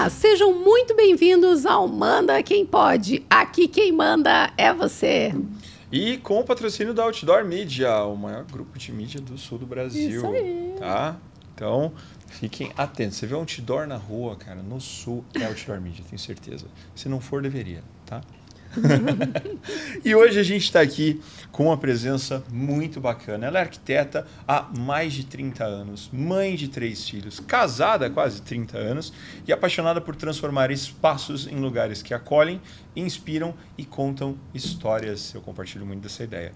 Olá, sejam muito bem-vindos ao Manda Quem Pode. Aqui quem manda é você. E com o patrocínio da Outdoor Media, o maior grupo de mídia do sul do Brasil. Isso aí. Tá? Então, fiquem atentos. Você vê um outdoor na rua, cara, no sul é Outdoor Media, tenho certeza. Se não for, deveria, tá? E hoje a gente está aqui com uma presença muito bacana. Ela é arquiteta há mais de 30 anos, mãe de 3 filhos, casada há quase 30 anos e apaixonada por transformar espaços em lugares que acolhem, inspiram e contam histórias. Eu compartilho muito dessa ideia.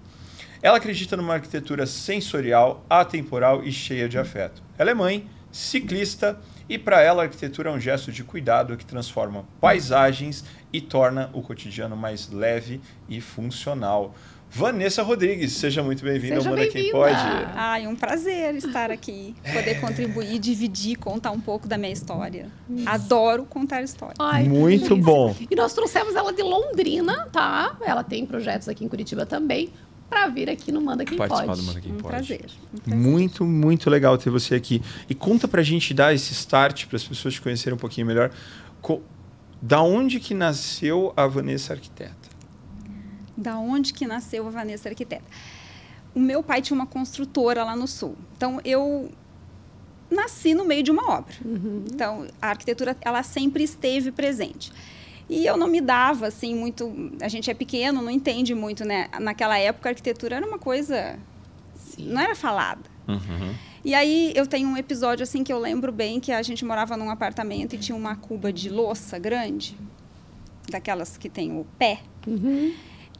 Ela acredita numa arquitetura sensorial, atemporal e cheia de afeto. Ela é mãe, ciclista e para ela a arquitetura é um gesto de cuidado que transforma paisagens e torna o cotidiano mais leve e funcional. Vanessa Rodrigues, seja muito bem-vinda ao Manda Quem Pode. Ai, um prazer estar aqui, poder contribuir, dividir, contar um pouco da minha história. Adoro contar história. Ai, Muito bom. E nós trouxemos ela de Londrina, tá? Ela tem projetos aqui em Curitiba também, para vir aqui no Manda Quem Participar Pode. do Manda Quem Pode. Prazer. Muito, muito legal ter você aqui. E conta pra gente dar esse start, para as pessoas te conhecerem um pouquinho melhor. Da onde que nasceu a Vanessa Arquiteta? Da onde que nasceu a Vanessa Arquiteta? O meu pai tinha uma construtora lá no sul. Então, eu nasci no meio de uma obra. Então, a arquitetura, ela sempre esteve presente. E eu não me dava, assim, muito... A gente é pequeno, não entende muito, né? Naquela época, a arquitetura era uma coisa... Sim. Não era falada. E aí, eu tenho um episódio, assim, que eu lembro bem, que a gente morava num apartamento e tinha uma cuba de louça grande, daquelas que tem o pé.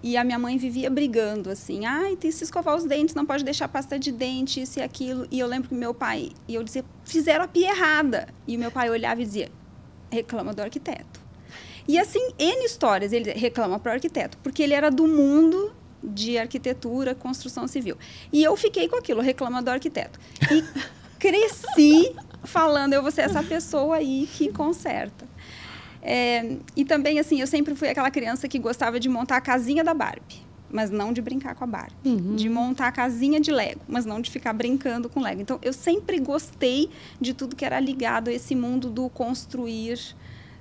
E a minha mãe vivia brigando, assim, ai, tem que se escovar os dentes, não pode deixar pasta de dente, isso e aquilo. E eu lembro que meu pai... E eu dizia, fizeram a pia errada. E o meu pai olhava e dizia, reclama do arquiteto. E assim, N histórias, ele reclama para o arquiteto, porque ele era do mundo de arquitetura, construção civil. E eu fiquei com aquilo, reclama do arquiteto. E cresci falando, eu vou ser essa pessoa aí que conserta. E também, assim, eu sempre fui aquela criança que gostava de montar a casinha da Barbie, mas não de brincar com a Barbie. De montar a casinha de Lego, mas não de ficar brincando com Lego. Então, eu sempre gostei de tudo que era ligado a esse mundo do construir,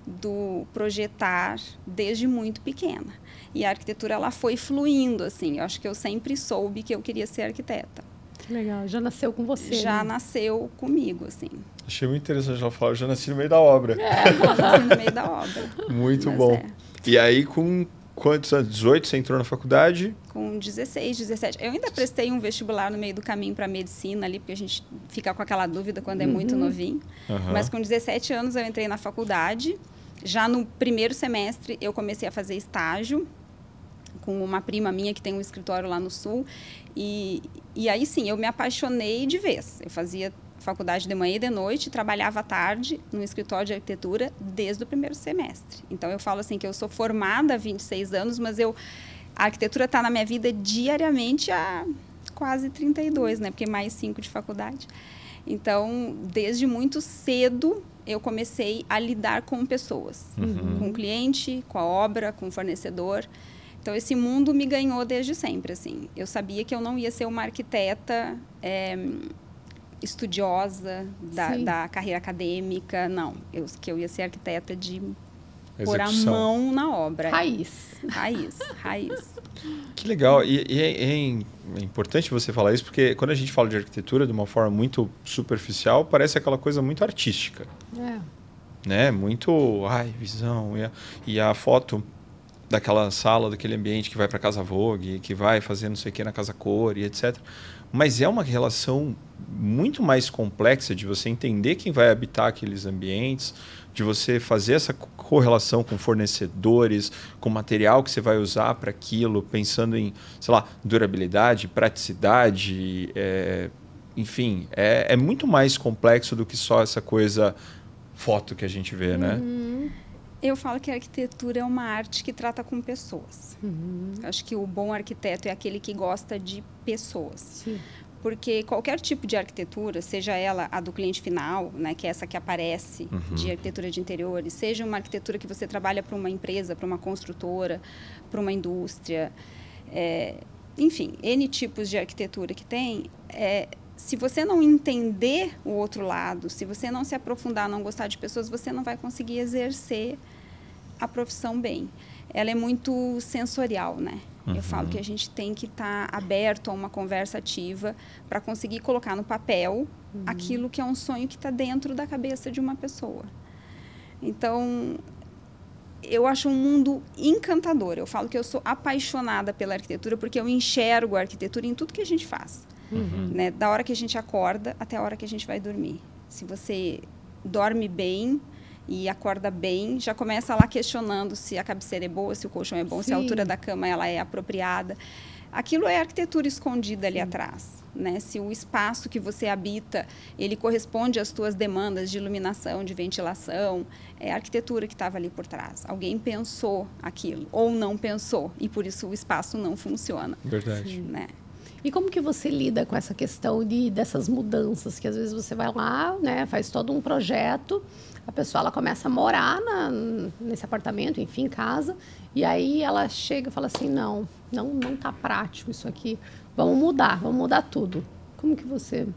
do projetar, desde muito pequena. E a arquitetura, ela foi fluindo, assim. Eu acho que eu sempre soube que eu queria ser arquiteta. Legal, já nasceu com você. Já né? nasceu comigo, assim. Achei muito interessante ela falar, eu já nasci no meio da obra. Já nasci no meio da obra. Muito Mas bom. E aí, com quantos anos? 18, você entrou na faculdade? Com 16, 17. Eu ainda prestei um vestibular no meio do caminho para medicina ali, porque a gente fica com aquela dúvida quando é muito novinho. Mas com 17 anos eu entrei na faculdade. Já no primeiro semestre eu comecei a fazer estágio com uma prima minha que tem um escritório lá no sul. E aí sim, eu me apaixonei de vez. Eu fazia faculdade de manhã e de noite, trabalhava à tarde no escritório de arquitetura desde o primeiro semestre. Então, eu falo assim que eu sou formada há 26 anos, mas a arquitetura está na minha vida diariamente há quase 32, né? Porque mais 5 de faculdade. Então, desde muito cedo, eu comecei a lidar com pessoas. Com o cliente, com a obra, com o fornecedor. Então, esse mundo me ganhou desde sempre, assim. Eu sabia que eu não ia ser uma arquiteta estudiosa da carreira acadêmica, não. Que eu ia ser arquiteta de pôr a mão na obra. Raiz. Que legal. E é importante você falar isso, porque quando a gente fala de arquitetura de uma forma muito superficial, parece aquela coisa muito artística. Né? Muito, visão. E a foto daquela sala, daquele ambiente que vai para a Casa Vogue, que vai fazer não sei o que na Casa Cor e etc. Mas é uma relação muito mais complexa de você entender quem vai habitar aqueles ambientes, de você fazer essa correlação com fornecedores, com material que você vai usar para aquilo, pensando em, sei lá, durabilidade, praticidade, enfim, é muito mais complexo do que só essa coisa foto que a gente vê, né? Eu falo que a arquitetura é uma arte que trata com pessoas. Acho que o bom arquiteto é aquele que gosta de pessoas. Sim. Porque qualquer tipo de arquitetura, seja ela a do cliente final, né, que é essa que aparece, de arquitetura de interiores, seja uma arquitetura que você trabalha para uma empresa, para uma construtora, para uma indústria, enfim, N tipos de arquitetura que tem, se você não entender o outro lado, se você não se aprofundar, não gostar de pessoas, você não vai conseguir exercer a profissão bem. Ela é muito sensorial, né? Eu falo que a gente tem que estar aberto a uma conversa ativa para conseguir colocar no papel aquilo que é um sonho que está dentro da cabeça de uma pessoa. Então, eu acho um mundo encantador. Eu falo que eu sou apaixonada pela arquitetura porque eu enxergo a arquitetura em tudo que a gente faz. Né? Da hora que a gente acorda até a hora que a gente vai dormir. Se você dorme bem e acorda bem, já começa lá questionando se a cabeceira é boa, se o colchão é bom, se a altura da cama ela é apropriada. Aquilo é arquitetura escondida ali atrás, né? Se o espaço que você habita, ele corresponde às tuas demandas de iluminação, de ventilação, é a arquitetura que estava ali por trás. Alguém pensou aquilo, ou não pensou, e por isso o espaço não funciona. Verdade. Né? E como que você lida com essa questão dessas mudanças? Que às vezes você vai lá, né, faz todo um projeto, a pessoa ela começa a morar nesse apartamento, enfim, em casa, e aí ela chega e fala assim, não tá prático isso aqui, vamos mudar tudo. Como que você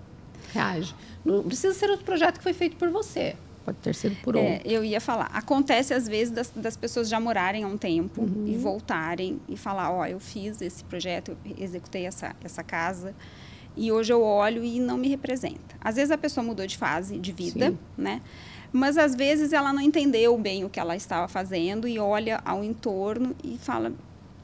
reage? Não precisa ser outro projeto que foi feito por você. Pode ter sido por outro. Eu ia falar. Acontece, às vezes, das pessoas já morarem há um tempo e voltarem e falar, ó, eu fiz esse projeto, eu executei essa casa e hoje eu olho e não me representa. Às vezes a pessoa mudou de fase, de vida, né? Mas, às vezes, ela não entendeu bem o que ela estava fazendo e olha ao entorno e fala,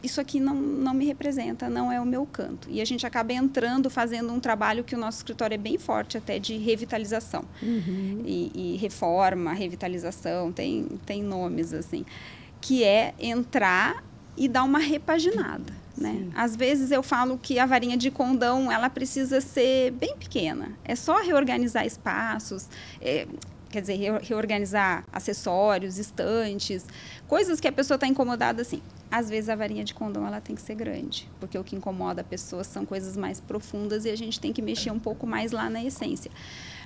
isso aqui não me representa, não é o meu canto. E a gente acaba entrando, fazendo um trabalho que o nosso escritório é bem forte, até de revitalização. E reforma, revitalização, tem nomes, assim. Que é entrar e dar uma repaginada, né? Às vezes eu falo que a varinha de condão, ela precisa ser bem pequena. É só reorganizar espaços, quer dizer, reorganizar acessórios, estantes, coisas que a pessoa está incomodada, assim. Às vezes a varinha de condão ela tem que ser grande, porque o que incomoda a pessoa são coisas mais profundas e a gente tem que mexer um pouco mais lá na essência.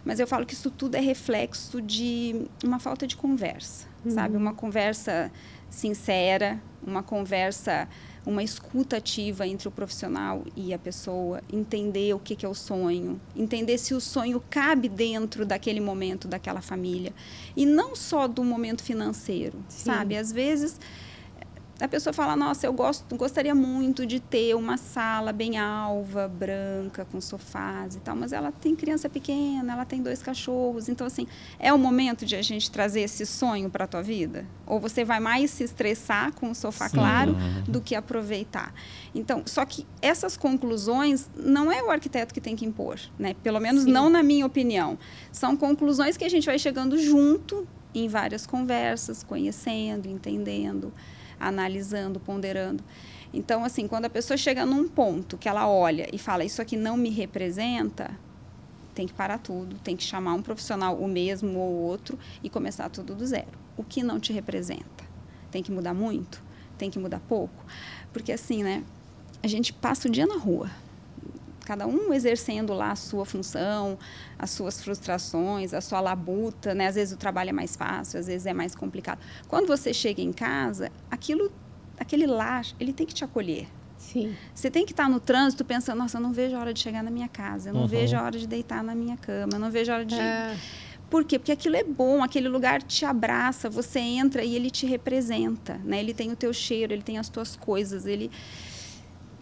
Mas eu falo que isso tudo é reflexo de uma falta de conversa, sabe? Uma conversa sincera, uma escuta ativa entre o profissional e a pessoa, entender o que é o sonho, entender se o sonho cabe dentro daquele momento, daquela família. E não só do momento financeiro, sabe? Às vezes a pessoa fala, nossa, eu gostaria muito de ter uma sala bem alva, branca, com sofás e tal, mas ela tem criança pequena, ela tem 2 cachorros, então, assim, é o momento de a gente trazer esse sonho para a tua vida? Ou você vai mais se estressar com o sofá claro do que aproveitar? Então, só que essas conclusões não é o arquiteto que tem que impor, né? Pelo menos não na minha opinião. São conclusões que a gente vai chegando junto em várias conversas, conhecendo, entendendo, analisando, ponderando. Então, assim, quando a pessoa chega num ponto que ela olha e fala, isso aqui não me representa, tem que parar tudo, tem que chamar um profissional, o mesmo ou outro, e começar tudo do zero. O que não te representa? Tem que mudar muito? Tem que mudar pouco? Porque, assim, né, a gente passa o dia na rua, cada um exercendo lá a sua função, as suas frustrações, a sua labuta, né? Às vezes o trabalho é mais fácil, às vezes é mais complicado. Quando você chega em casa, aquele lar, ele tem que te acolher. Sim. Você tem que estar no trânsito pensando, nossa, eu não vejo a hora de chegar na minha casa, eu não vejo a hora de deitar na minha cama, eu não vejo a hora de... Por quê? Porque aquilo é bom, aquele lugar te abraça, você entra e ele te representa, né? Ele tem o teu cheiro, ele tem as tuas coisas, ele...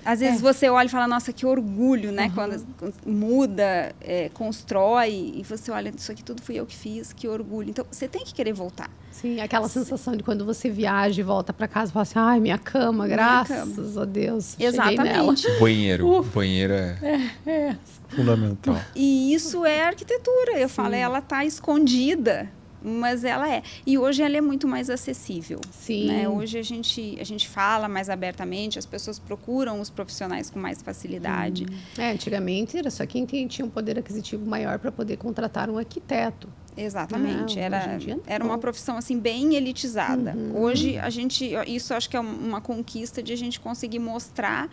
Às vezes você olha e fala, nossa, que orgulho, né? Quando muda, constrói, e você olha, isso aqui tudo fui eu que fiz, que orgulho. Então, você tem que querer voltar. Sim, aquela sensação de quando você viaja e volta para casa e fala assim, ai, minha cama, graças a Deus. Exatamente. Banheiro. Banheiro é fundamental. E isso é arquitetura. Eu falo, ela está escondida, mas ela é. E hoje ela é muito mais acessível. Sim. Né? Hoje a gente fala mais abertamente, as pessoas procuram os profissionais com mais facilidade. Antigamente era só quem tinha um poder aquisitivo maior para poder contratar um arquiteto. Exatamente. Era uma profissão assim bem elitizada. Hoje isso acho que é uma conquista de a gente conseguir mostrar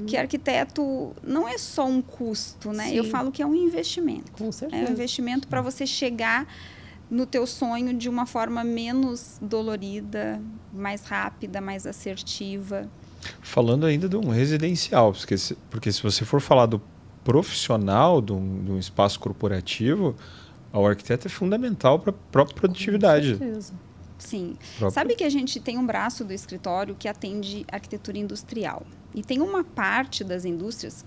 que arquiteto não é só um custo, né? Sim. Eu falo que é um investimento. Com certeza. É um investimento para você chegar no teu sonho de uma forma menos dolorida, mais rápida, mais assertiva. Falando ainda de um residencial, porque se você for falar do profissional de um espaço corporativo, o arquiteto é fundamental para a própria produtividade. Com certeza. Sim. Sabe que a gente tem um braço do escritório que atende arquitetura industrial. E tem uma parte das indústrias,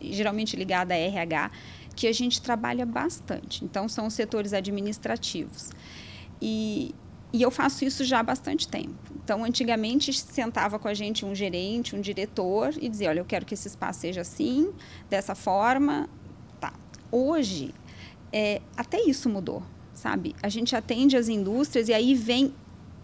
geralmente ligada a RH, que a gente trabalha bastante. Então, são os setores administrativos. E eu faço isso já há bastante tempo. Então, antigamente, sentava com a gente um gerente, um diretor e dizia, olha, eu quero que esse espaço seja assim, dessa forma. Tá. Hoje, até isso mudou, sabe? A gente atende as indústrias e aí vem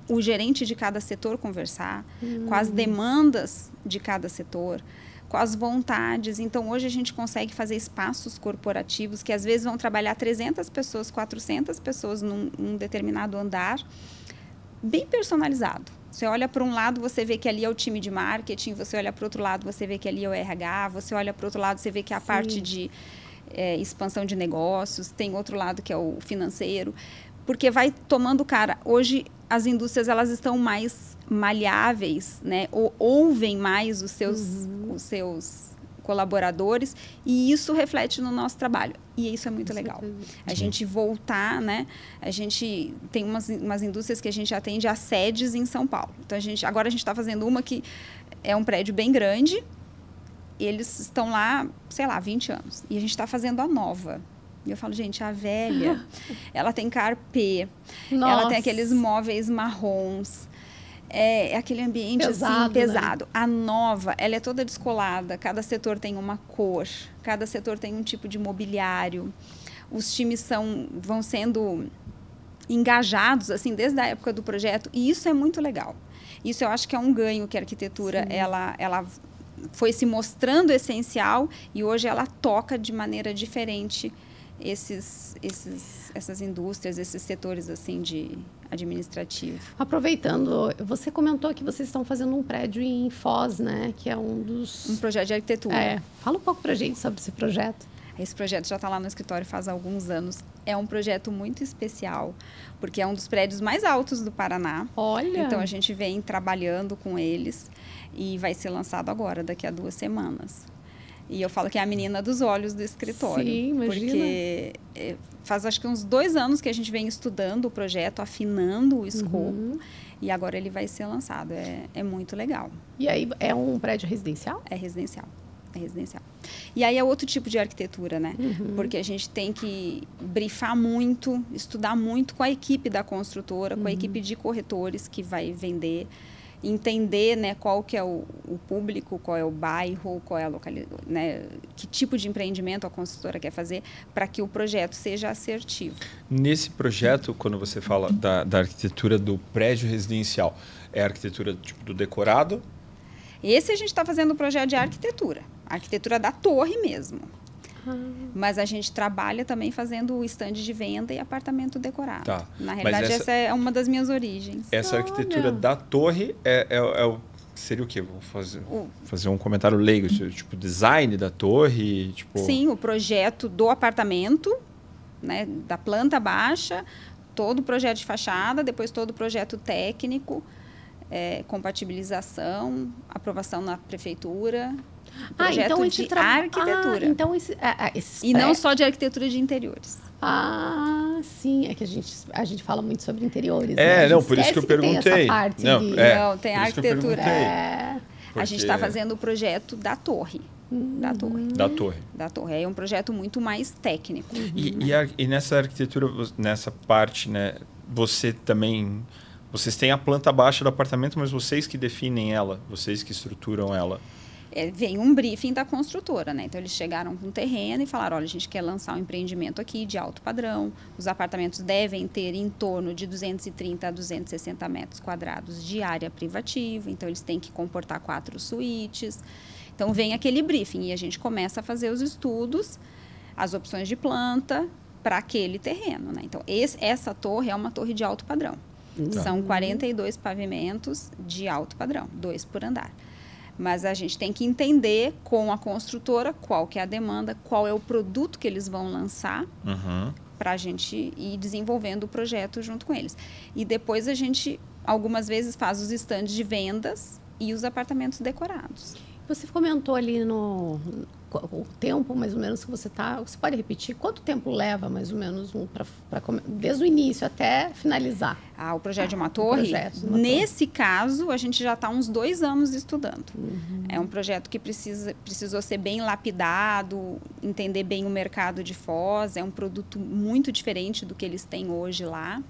o gerente de cada setor conversar com as demandas de cada setor, com as vontades. Então, hoje a gente consegue fazer espaços corporativos que às vezes vão trabalhar 300 pessoas, 400 pessoas num determinado andar, bem personalizado. Você olha para um lado, você vê que ali é o time de marketing, você olha para o outro lado, você vê que ali é o RH, você olha para o outro lado, você vê que é a parte de expansão de negócios, tem outro lado que é o financeiro, porque vai tomando cara. Hoje, as indústrias elas estão mais maleáveis, né? Ouvem mais os seus colaboradores e isso reflete no nosso trabalho. E isso é muito legal. A gente voltar, né? A gente tem umas indústrias que a gente atende a sedes em São Paulo. Então, agora a gente está fazendo uma que é um prédio bem grande. Eles estão lá, sei lá, 20 anos. E a gente está fazendo a nova. E eu falo, gente, a velha, ela tem carpê, ela tem aqueles móveis marrons, é aquele ambiente pesado, assim, pesado. Né? A nova, ela é toda descolada, cada setor tem uma cor, cada setor tem um tipo de mobiliário. Os times vão sendo engajados, assim, desde a época do projeto. E isso é muito legal. Isso eu acho que é um ganho que a arquitetura, ela foi se mostrando essencial e hoje ela toca de maneira diferente essas indústrias, esses setores assim de administrativo. Aproveitando, você comentou que vocês estão fazendo um prédio em Foz, né? Que é um projeto de arquitetura. Fala um pouco pra gente sobre esse projeto. Esse projeto já está lá no escritório faz alguns anos. É um projeto muito especial, porque é um dos prédios mais altos do Paraná. Olha! Então, a gente vem trabalhando com eles e vai ser lançado agora, daqui a 2 semanas. E eu falo que é a menina dos olhos do escritório. Sim, imagina. Porque faz acho que uns 2 anos que a gente vem estudando o projeto, afinando o escopo. E agora ele vai ser lançado. É muito legal. E aí, é um prédio residencial? É residencial. É residencial. E aí é outro tipo de arquitetura, né? Porque a gente tem que brifar muito, estudar muito com a equipe da construtora, com a equipe de corretores que vai vender, entender, né, qual que é o público, qual é o bairro, qual é a localidade, né, que tipo de empreendimento a construtora quer fazer para que o projeto seja assertivo. Nesse projeto, quando você fala da arquitetura do prédio residencial, é a arquitetura tipo do decorado? Esse a gente está fazendo o projeto de arquitetura. A arquitetura da torre mesmo. Mas a gente trabalha também fazendo o stand de venda e apartamento decorado. Tá. Na realidade, essa é uma das minhas origens. Essa arquitetura da torre seria o quê? Vou fazer um comentário leigo. Tipo, design da torre? Tipo... Sim, o projeto do apartamento, né, da planta baixa, todo o projeto de fachada, depois todo o projeto técnico, compatibilização, aprovação na prefeitura... Projeto então de arquitetura. E não só de arquitetura de interiores. Sim. É que a gente fala muito sobre interiores. Por isso que eu perguntei. Não, tem a arquitetura. A gente está fazendo o projeto da torre. Da torre. É um projeto muito mais técnico. E nessa arquitetura, nessa parte, né, vocês têm a planta baixa do apartamento, mas vocês que definem ela, vocês que estruturam ela. Vem um briefing da construtora, né? Então, eles chegaram com um terreno e falaram, olha, a gente quer lançar um empreendimento aqui de alto padrão, os apartamentos devem ter em torno de 230 a 260 metros quadrados de área privativa, então eles têm que comportar 4 suítes. Então, vem aquele briefing e a gente começa a fazer os estudos, as opções de planta para aquele terreno, né? Então, essa torre é uma torre de alto padrão. São 42 pavimentos de alto padrão, 2 por andar. Mas a gente tem que entender com a construtora qual que é a demanda, qual é o produto que eles vão lançar para a gente ir desenvolvendo o projeto junto com eles. E depois a gente, algumas vezes, faz os estandes de vendas e os apartamentos decorados. Você comentou ali o tempo mais ou menos que você está... Você pode repetir? Quanto tempo leva mais ou menos desde o início até finalizar? O projeto de uma torre? Nesse caso, a gente já está uns 2 anos estudando. É um projeto que precisou ser bem lapidado, entender bem o mercado de Foz. É um produto muito diferente do que eles têm hoje lá.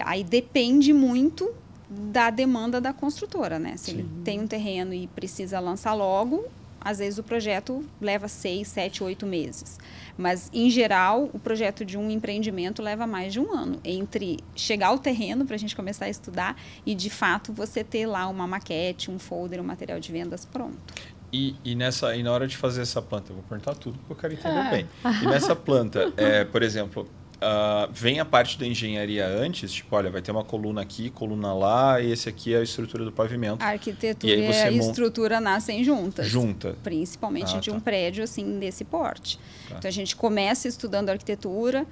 Aí depende muito da demanda da construtora, né? Se ele tem um terreno e precisa lançar logo, às vezes o projeto leva 6, 7, 8 meses. Mas, em geral, o projeto de um empreendimento leva mais de 1 ano. Entre chegar ao terreno para a gente começar a estudar e, de fato, você ter lá uma maquete, um folder, um material de vendas pronto. E na hora de fazer essa planta, eu vou perguntar tudo porque eu quero entender bem. E nessa planta, por exemplo... vem a parte da engenharia antes, tipo, olha, vai ter uma coluna aqui, coluna lá, e esse aqui é a estrutura do pavimento. A arquitetura e a estrutura nascem juntas. Principalmente de um prédio, assim, desse porte. Tá. Então, a gente começa estudando a arquitetura,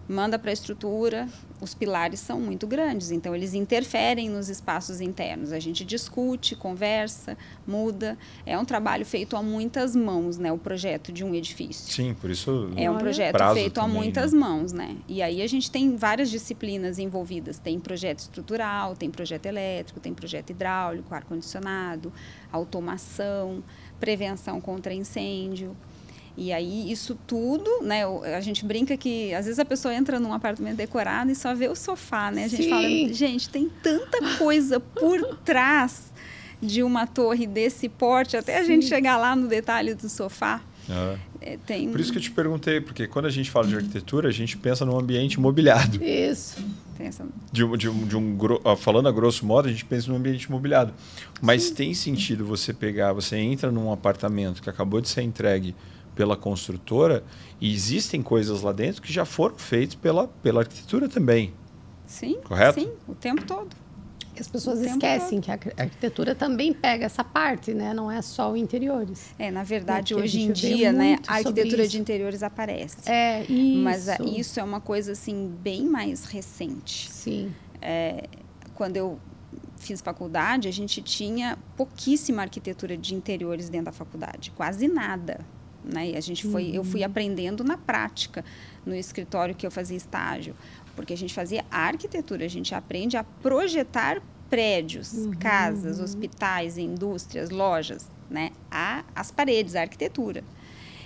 manda para a estrutura, os pilares são muito grandes, então eles interferem nos espaços internos. A gente discute, conversa, muda. É um trabalho feito a muitas mãos, né? O projeto de um edifício. Sim, por isso... É um projeto feito também, a muitas mãos, né? E aí a gente tem várias disciplinas envolvidas. Tem projeto estrutural, tem projeto elétrico, tem projeto hidráulico, ar-condicionado, automação, prevenção contra incêndio. E aí, isso tudo, né? A gente brinca que, às vezes, a pessoa entra num apartamento decorado e só vê o sofá, né? A gente fala, gente, tem tanta coisa por trás de uma torre desse porte, até a gente chegar lá no detalhe do sofá. Por isso que eu te perguntei, porque quando a gente fala de arquitetura, a gente pensa num ambiente mobiliado. Isso. Falando a grosso modo, a gente pensa num ambiente mobiliado. Mas tem sentido você entra num apartamento que acabou de ser entregue pela construtora e existem coisas lá dentro que já foram feitas pela arquitetura também. Sim, correto? Sim, o tempo todo. As pessoas esquecem que a arquitetura também pega essa parte, né? Não é só o interiores. Na verdade, hoje em dia, né, a arquitetura de interiores aparece. Isso. Mas isso é uma coisa, assim, bem mais recente. Sim. Quando eu fiz faculdade, a gente tinha pouquíssima arquitetura de interiores dentro da faculdade. Quase nada. Né? E eu fui aprendendo na prática, no escritório que eu fazia estágio, porque a gente fazia arquitetura, a gente aprende a projetar prédios, casas, hospitais, indústrias, lojas, né? As paredes, a arquitetura.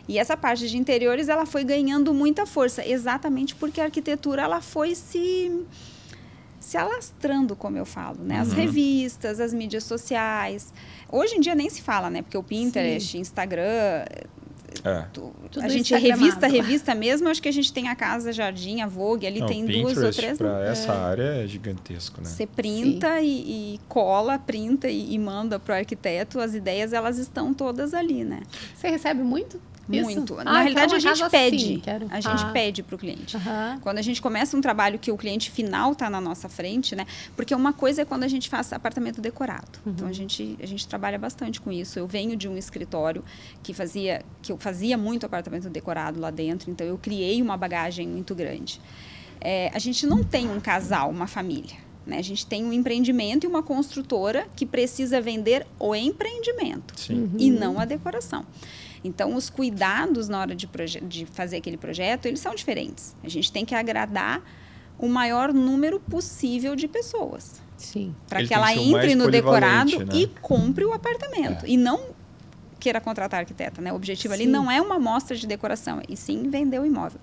E essa parte de interiores, ela foi ganhando muita força, exatamente porque a arquitetura ela foi se alastrando, como eu falo, né? As revistas, as mídias sociais. Hoje em dia nem se fala, né? Porque o Pinterest, Instagram... a gente revista mesmo, acho que a gente tem a Casa Jardim, a Vogue, ali tem Pinterest, 2 ou 3. Para essa área é gigantesco, né? Você printa e cola, printa e manda para o arquiteto, as ideias elas estão todas ali, né? Você recebe muito? Muito. Na realidade, a gente pede. A gente pede para o cliente. Quando a gente começa um trabalho que o cliente final está na nossa frente, né? Porque uma coisa é quando a gente faz apartamento decorado. Então, a gente trabalha bastante com isso. Eu venho de um escritório que eu fazia muito apartamento decorado lá dentro. Então, eu criei uma bagagem muito grande. A gente não tem um casal, uma família. Né? A gente tem um empreendimento e uma construtora que precisa vender o empreendimento e não a decoração. Então, os cuidados na hora de fazer aquele projeto, eles são diferentes. A gente tem que agradar o maior número possível de pessoas. Sim. Para que ela entre no decorado, né? E compre o apartamento. E não queira contratar arquiteta, né? O objetivo ali não é uma amostra de decoração, e sim vender o imóvel.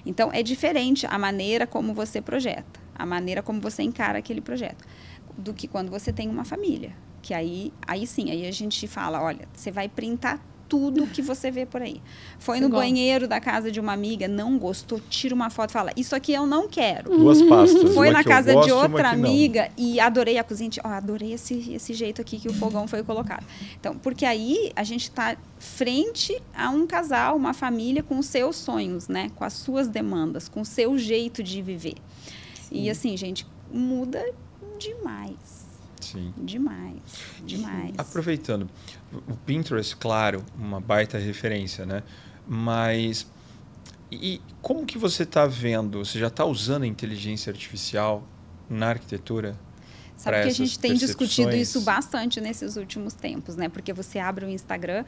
Então, é diferente a maneira como você projeta, a maneira como você encara aquele projeto, do que quando você tem uma família. Que aí sim, aí a gente fala, olha, você vai printar tudo que você vê por aí. Foi no banheiro da casa de uma amiga, não gostou, tira uma foto e fala, isso aqui eu não quero. 2 pastas. Foi na casa de outra amiga e adorei a cozinha. Adorei esse jeito aqui que o fogão foi colocado. Então, porque aí a gente está frente a um casal, uma família com os seus sonhos, né? Com as suas demandas, com o seu jeito de viver. Sim. E assim, gente, muda demais. Sim. Demais. Aproveitando, o Pinterest, claro, uma baita referência, né? Mas e como que você está vendo? Você já está usando a inteligência artificial na arquitetura? Sabe que a gente tem discutido isso bastante nesses últimos tempos, né? Porque você abre o Instagram,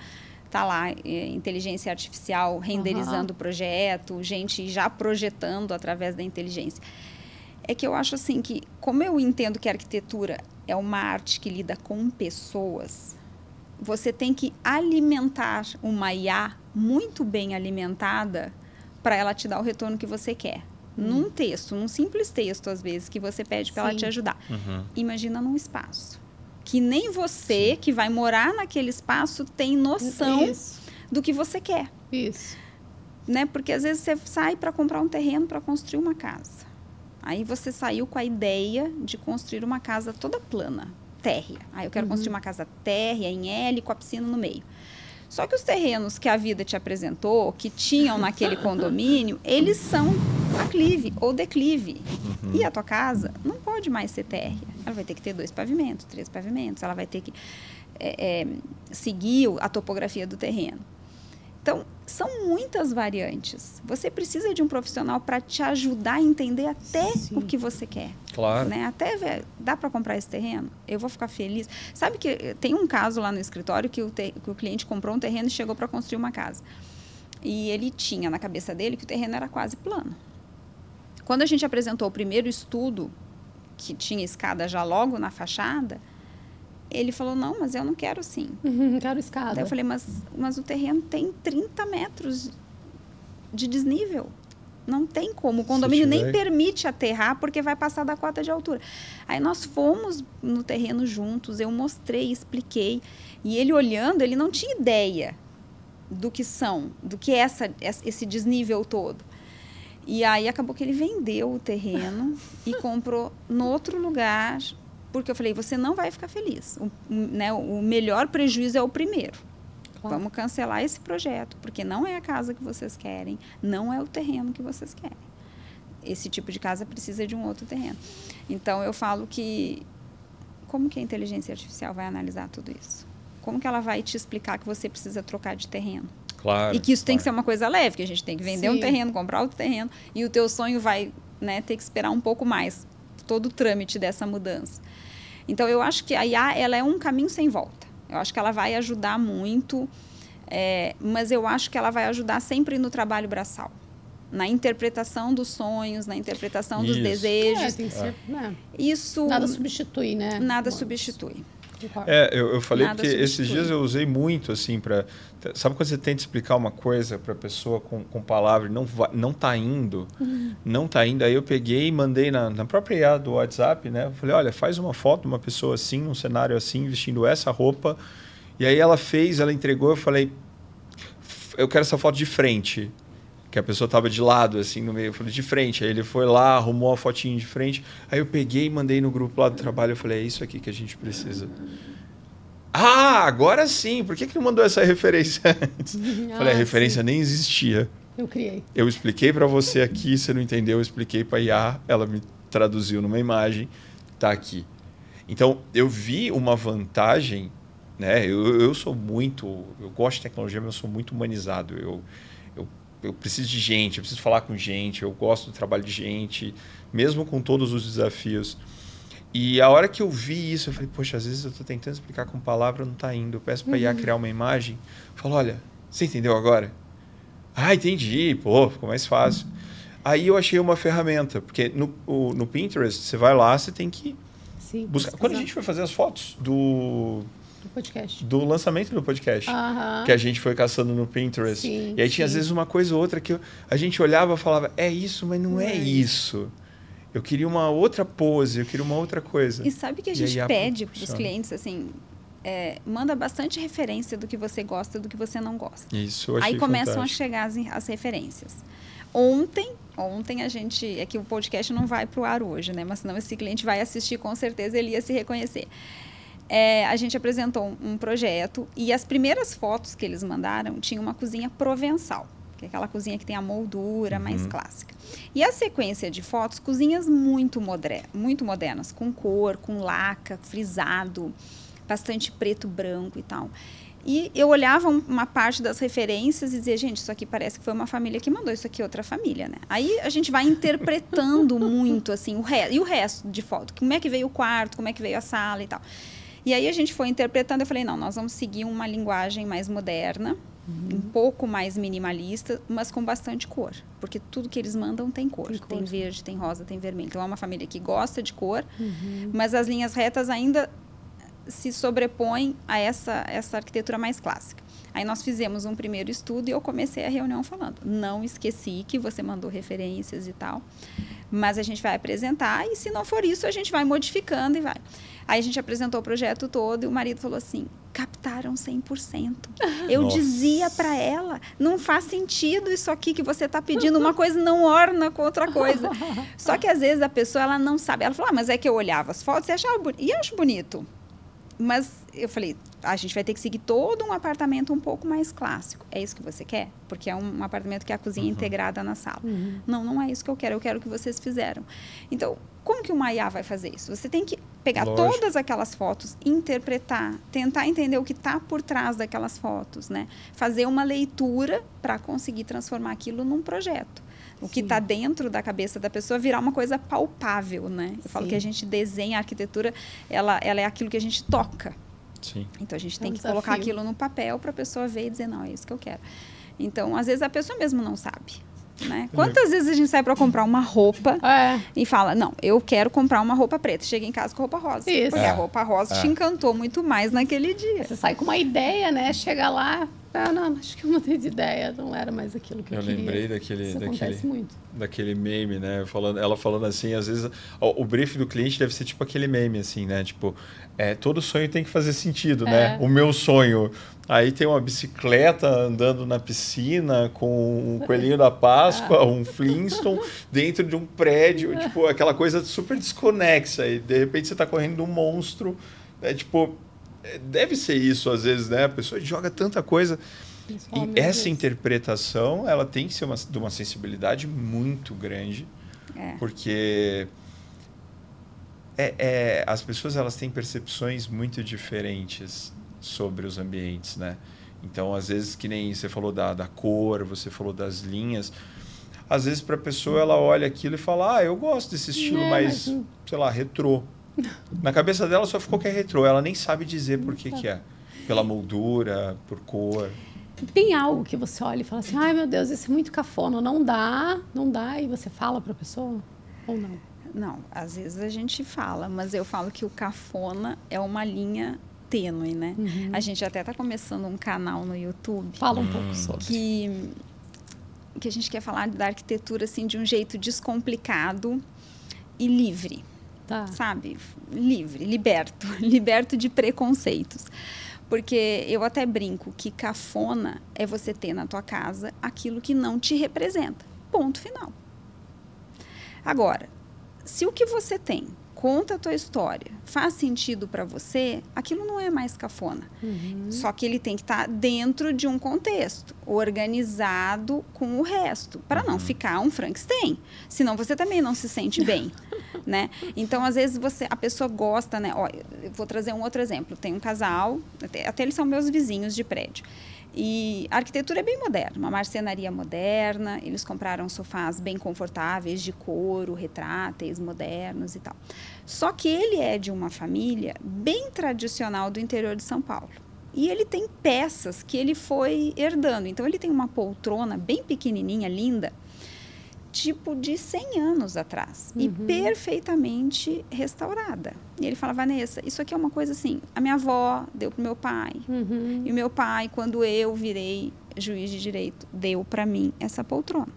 tá lá, inteligência artificial renderizando o projeto, gente já projetando através da inteligência. É que eu acho assim que, como eu entendo que a arquitetura é uma arte que lida com pessoas, você tem que alimentar uma IA muito bem alimentada para ela te dar o retorno que você quer. Num texto, num simples texto, às vezes, que você pede para ela te ajudar. Imagina num espaço. Que nem você, que vai morar naquele espaço, tem noção do que você quer. Isso. Né? Porque, às vezes, você sai para comprar um terreno para construir uma casa. Aí você saiu com a ideia de construir uma casa toda plana, térrea. Aí eu quero construir uma casa térrea, em L, com a piscina no meio. Só que os terrenos que a vida te apresentou, que tinham naquele condomínio, eles são aclive ou declive. E a tua casa não pode mais ser térrea. Ela vai ter que ter 2 pavimentos, 3 pavimentos. Ela vai ter que seguir a topografia do terreno. Então, são muitas variantes. Você precisa de um profissional para te ajudar a entender até o que você quer. Claro. Né? Até dá para comprar esse terreno? Eu vou ficar feliz. Sabe que tem um caso lá no escritório que o cliente comprou um terreno e chegou para construir uma casa. E ele tinha na cabeça dele que o terreno era quase plano. Quando a gente apresentou o primeiro estudo, que tinha escada já logo na fachada, ele falou, não, mas eu não quero assim. Quero escada. Daí eu falei, mas o terreno tem 30 metros de desnível. Não tem como. O condomínio nem permite aterrar porque vai passar da cota de altura. Aí nós fomos no terreno juntos, eu mostrei, expliquei. E ele olhando, ele não tinha ideia do que é esse desnível todo. E aí acabou que ele vendeu o terreno e comprou no outro lugar, porque eu falei, você não vai ficar feliz. O melhor prejuízo é o primeiro. Claro. Vamos cancelar esse projeto, porque não é a casa que vocês querem, não é o terreno que vocês querem. Esse tipo de casa precisa de um outro terreno. Então, eu falo que, como que a inteligência artificial vai analisar tudo isso? Como que ela vai te explicar que você precisa trocar de terreno? Claro. E que isso tem que ser uma coisa leve, que a gente tem que vender um terreno, comprar outro terreno, e o teu sonho vai, né, ter que esperar um pouco mais, todo o trâmite dessa mudança. Então, eu acho que a IA, ela é um caminho sem volta. Eu acho que ela vai ajudar muito, mas eu acho que ela vai ajudar sempre no trabalho braçal. Na interpretação dos sonhos, na interpretação dos desejos. Tem que ser, Isso... Nada substitui, né? Nada substitui. Eu falei porque esses dias eu usei muito, assim, para... Sabe quando você tenta explicar uma coisa para a pessoa com palavra e não tá indo? Não tá indo. Aí eu peguei e mandei na própria IA do WhatsApp, né? Eu falei, olha, faz uma foto de uma pessoa assim, num cenário assim, vestindo essa roupa. E aí ela fez, ela entregou, eu falei, eu quero essa foto de frente. Que a pessoa estava de lado, assim, no meio. Eu falei, de frente. Aí ele foi lá, arrumou a fotinha de frente. Aí eu peguei e mandei no grupo lá do trabalho. Eu falei, é isso aqui que a gente precisa. Ah, agora sim. Por que não mandou essa referência antes? Falei, a referência nem existia. Eu criei. Eu expliquei para você aqui, você não entendeu. Eu expliquei para a IA, ela me traduziu numa imagem. Tá aqui. Então, eu vi uma vantagem, né? Eu sou muito... Eu gosto de tecnologia, mas eu sou muito humanizado. Eu preciso de gente, eu preciso falar com gente, eu gosto do trabalho de gente, mesmo com todos os desafios. E a hora que eu vi isso, eu falei, poxa, às vezes eu estou tentando explicar com palavra, não está indo. Eu peço para a IA criar uma imagem, eu falo, olha, você entendeu agora? Ah, entendi, pô, ficou mais fácil. Aí eu achei uma ferramenta, porque no Pinterest, você vai lá, você tem que buscar. Quando a gente foi fazer as fotos do podcast. Do lançamento do podcast. Que a gente foi caçando no Pinterest. E aí tinha às vezes uma coisa ou outra que a gente olhava e falava, é isso, mas não é isso. Eu queria uma outra pose, eu queria uma outra coisa. E sabe que a gente pede para os clientes, assim, manda bastante referência do que você gosta e do que você não gosta. Isso, eu achei aí começam fantástico. a chegar as referências. Ontem a gente... É que o podcast não vai para o ar hoje, né? Mas senão esse cliente vai assistir, com certeza ele ia se reconhecer. A gente apresentou um projeto e as primeiras fotos que eles mandaram tinham uma cozinha provençal, que é aquela cozinha que tem a moldura mais clássica. E a sequência de fotos, cozinhas muito modernas, com cor, com laca, frisado, bastante preto, branco e tal. E eu olhava uma parte das referências e dizia, gente, isso aqui parece que foi uma família que mandou, isso aqui é outra família, né? Aí a gente vai interpretando muito, assim, e o resto de foto. Como é que veio o quarto, como é que veio a sala e tal. E aí a gente foi interpretando, eu falei, não, nós vamos seguir uma linguagem mais moderna, um pouco mais minimalista, mas com bastante cor. Porque tudo que eles mandam tem cor. Tem verde, tem rosa, tem vermelho. Então, é uma família que gosta de cor, mas as linhas retas ainda se sobrepõem a essa arquitetura mais clássica. Aí nós fizemos um primeiro estudo e eu comecei a reunião falando, não esqueci que você mandou referências e tal, mas a gente vai apresentar e se não for isso, a gente vai modificando e vai. Aí a gente apresentou o projeto todo e o marido falou assim, captaram 100%. Eu dizia para ela, não faz sentido isso aqui que você está pedindo, uma coisa não orna com outra coisa. Só que às vezes a pessoa ela não sabe, ela falou, mas é que eu olhava as fotos e achava bonito, e eu acho bonito. Mas eu falei, a gente vai ter que seguir todo um apartamento um pouco mais clássico. É isso que você quer? Porque é um apartamento que é a cozinha integrada na sala. Não, não é isso que eu quero que vocês fizeram. Então, como que o Maiá vai fazer isso? Você tem que pegar todas aquelas fotos, interpretar, tentar entender o que está por trás daquelas fotos, né? Fazer uma leitura para conseguir transformar aquilo num projeto. O que está dentro da cabeça da pessoa virar uma coisa palpável, né? Eu falo que a gente desenha, a arquitetura, ela é aquilo que a gente toca. Sim. Então, a gente tem que colocar aquilo no papel para a pessoa ver e dizer, não, é isso que eu quero. Então, às vezes, a pessoa mesmo não sabe. Né? Quantas vezes a gente sai para comprar uma roupa e fala, não, eu quero comprar uma roupa preta. Chega em casa com roupa rosa. Isso. Porque a roupa rosa te encantou muito mais naquele dia. Você sai com uma ideia, né? Chega lá, não, acho que eu mudei de ideia, não era mais aquilo que eu queria. Eu lembrei acontece muito. Daquele meme, né? Ela falando assim, às vezes o brief do cliente deve ser tipo aquele meme, assim, né? Tipo, todo sonho tem que fazer sentido, né? O meu sonho. Aí tem uma bicicleta andando na piscina com um coelhinho da Páscoa, um Flintstone, dentro de um prédio, tipo, aquela coisa super desconexa. E de repente você está correndo de um monstro. Tipo, deve ser isso às vezes, né? A pessoa joga tanta coisa. E essa interpretação, ela tem que ser de uma sensibilidade muito grande. Porque as pessoas elas têm percepções muito diferentes sobre os ambientes, né? Então, às vezes, que nem você falou da cor, você falou das linhas, às vezes para a pessoa ela olha aquilo e fala, eu gosto desse estilo mais, sei lá, retrô. Na cabeça dela só ficou que é retrô, ela nem sabe dizer por que é. Pela moldura, por cor. Tem algo que você olha e fala assim, ai meu Deus, isso é muito cafona, não dá, e você fala para a pessoa ou não? Não, às vezes a gente fala, mas eu falo que o cafona é uma linha tênue, né? A gente até está começando um canal no YouTube. Fala um pouco sobre. Que a gente quer falar da arquitetura assim, de um jeito descomplicado e livre. Sabe? Livre, liberto de preconceitos. Porque eu até brinco que cafona é você ter na tua casa aquilo que não te representa. Ponto final. Agora, se o que você tem conta a tua história, faz sentido para você, aquilo não é mais cafona. Só que ele tem que estar dentro de um contexto, organizado com o resto, para não ficar um Frankenstein. Senão você também não se sente bem, né? Então, às vezes, a pessoa gosta, né? Ó, eu vou trazer um outro exemplo. Tem um casal, até eles são meus vizinhos de prédio. E a arquitetura é bem moderna, uma marcenaria moderna, eles compraram sofás bem confortáveis, de couro, retráteis, modernos e tal. Só que ele é de uma família bem tradicional do interior de São Paulo. E ele tem peças que ele foi herdando. Então, ele tem uma poltrona bem pequenininha, linda, tipo de 100 anos atrás. E perfeitamente restaurada. E ele fala, Vanessa, isso aqui é uma coisa assim, a minha avó deu pro meu pai. E o meu pai, quando eu virei juiz de direito, deu para mim essa poltrona.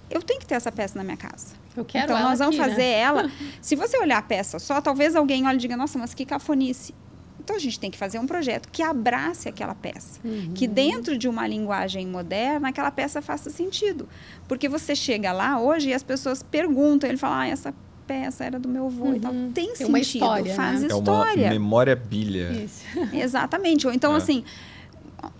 Eu tenho que ter essa peça na minha casa. Eu quero então, ela nós vamos aqui, fazer né? ela... Se você olhar a peça só, talvez alguém olhe e diga, nossa, mas que cafonice. Então, a gente tem que fazer um projeto que abrace aquela peça. Que dentro de uma linguagem moderna, aquela peça faça sentido. Porque você chega lá hoje e as pessoas perguntam, ele fala, essa peça era do meu avô e tal. Tem sentido, uma história, faz né? história. É uma memória bilha. Isso. Exatamente. Ou então, assim,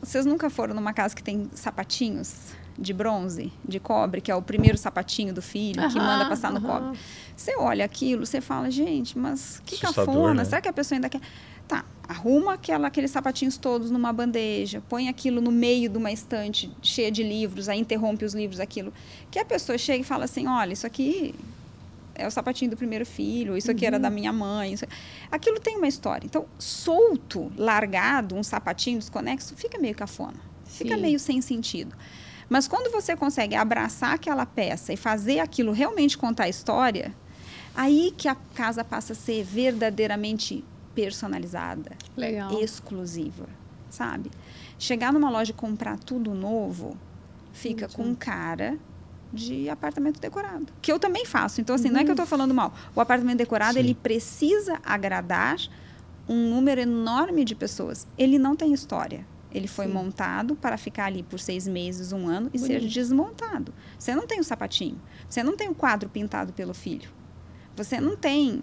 vocês nunca foram numa casa que tem sapatinhos de bronze, de cobre, que é o primeiro sapatinho do filho, que manda passar no cobre. Você olha aquilo, você fala, gente, mas que cafona, né? Será que a pessoa ainda quer... Tá, arruma aqueles sapatinhos todos numa bandeja, põe aquilo no meio de uma estante cheia de livros, aí interrompe os livros, aquilo. Que a pessoa chega e fala assim, olha, isso aqui é o sapatinho do primeiro filho, isso aqui era da minha mãe. Aquilo tem uma história. Então, solto, largado, um sapatinho desconexo, fica meio cafona. Fica meio sem sentido. Mas quando você consegue abraçar aquela peça e fazer aquilo realmente contar a história, aí que a casa passa a ser verdadeiramente personalizada. Legal. Exclusiva, sabe? Chegar numa loja e comprar tudo novo, fica com cara de apartamento decorado. Que eu também faço. Então, assim, não é que eu estou falando mal. O apartamento decorado, ele precisa agradar um número enorme de pessoas. Ele não tem história. Ele foi montado para ficar ali por 6 meses, 1 ano e ser desmontado. Você não tem o sapatinho. Você não tem o quadro pintado pelo filho. Você não tem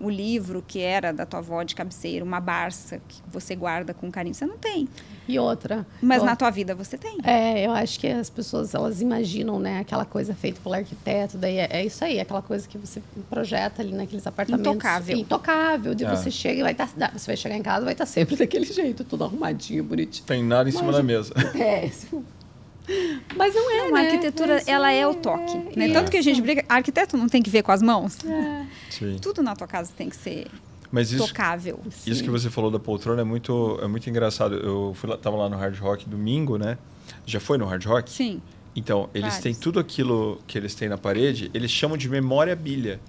o livro que era da tua avó de cabeceira, uma Barça que você guarda com carinho. Você não tem. E outra... Mas na tua vida você tem. Eu acho que as pessoas, elas imaginam, né, aquela coisa feita pelo arquiteto, daí é isso aí, aquela coisa que você projeta ali naqueles apartamentos. Intocável. Intocável, de você chega e vai estar... Você vai chegar em casa, vai estar sempre daquele jeito, tudo arrumadinho, bonitinho. Tem nada em cima da mesa. Mas não é, né? A arquitetura, ela é o toque. Né? Tanto que a gente briga, arquiteto não tem que ver com as mãos. Tudo na tua casa tem que ser tocável. Isso que você falou da poltrona é muito engraçado. Eu estava lá no Hard Rock domingo, né? Já foi no Hard Rock? Sim. Então, eles têm tudo aquilo que eles têm na parede, eles chamam de memorabilia.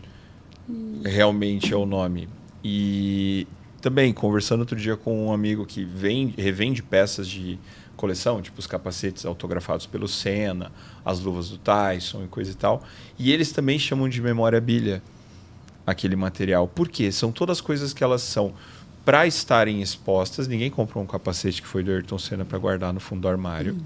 Realmente é o nome. E também, conversando outro dia com um amigo que revende peças de coleção, tipo os capacetes autografados pelo Senna, as luvas do Tyson e coisa e tal. E eles também chamam de memorabilia aquele material. Por quê? São todas coisas que elas são para estarem expostas. Ninguém comprou um capacete que foi do Ayrton Senna para guardar no fundo do armário.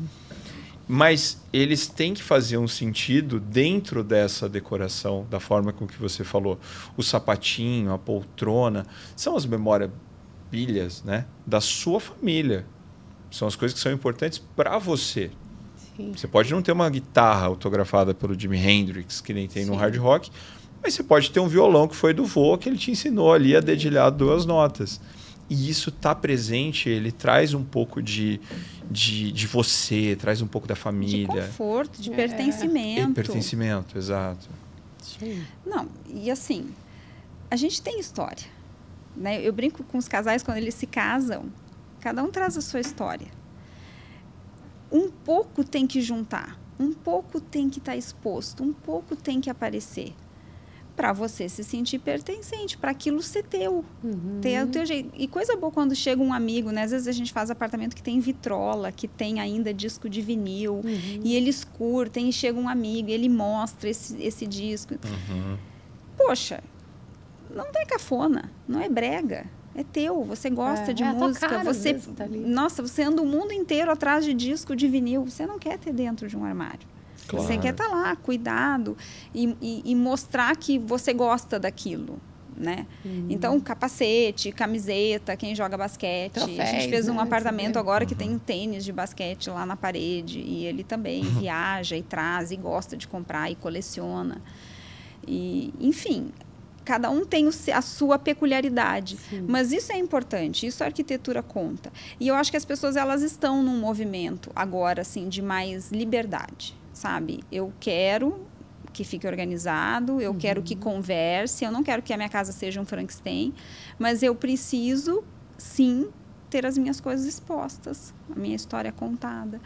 Mas eles têm que fazer um sentido dentro dessa decoração, da forma com que você falou. O sapatinho, a poltrona, são as memorabilias, né, da sua família. São as coisas que são importantes para você. Sim. Você pode não ter uma guitarra autografada pelo Jimi Hendrix, que nem tem no Hard Rock, mas você pode ter um violão que foi do vô, que ele te ensinou ali a dedilhar 2 notas. E isso está presente, ele traz um pouco de você, traz um pouco da família. De conforto, de pertencimento. Pertencimento, exato. Sim. Não, e assim, a gente tem história. Né? Eu brinco com os casais quando eles se casam, cada um traz a sua história. Um pouco tem que juntar, um pouco tem que estar exposto, um pouco tem que aparecer. Para você se sentir pertencente, para aquilo ser teu, ter o teu jeito. E coisa boa quando chega um amigo, né? Às vezes a gente faz apartamento que tem vitrola, que tem ainda disco de vinil, e eles curtem, e chega um amigo, e ele mostra esse disco. Poxa, não é cafona, não é brega, é teu, você gosta de música, você, nossa, você anda o mundo inteiro atrás de disco de vinil, você não quer ter dentro de um armário. Claro. Você quer estar lá, cuidado, e mostrar que você gosta daquilo, né? Então, capacete, camiseta, quem joga basquete. Troféus, a gente fez um apartamento agora que tem um tênis de basquete lá na parede, e ele também viaja e traz, e gosta de comprar, e coleciona. E, enfim, cada um tem a sua peculiaridade. Sim. Mas isso é importante, isso a arquitetura conta. E eu acho que as pessoas, elas estão num movimento agora, assim, de mais liberdade. Sabe, eu quero que fique organizado, eu quero que converse, eu não quero que a minha casa seja um Frankenstein, mas eu preciso, sim, ter as minhas coisas expostas, a minha história contada.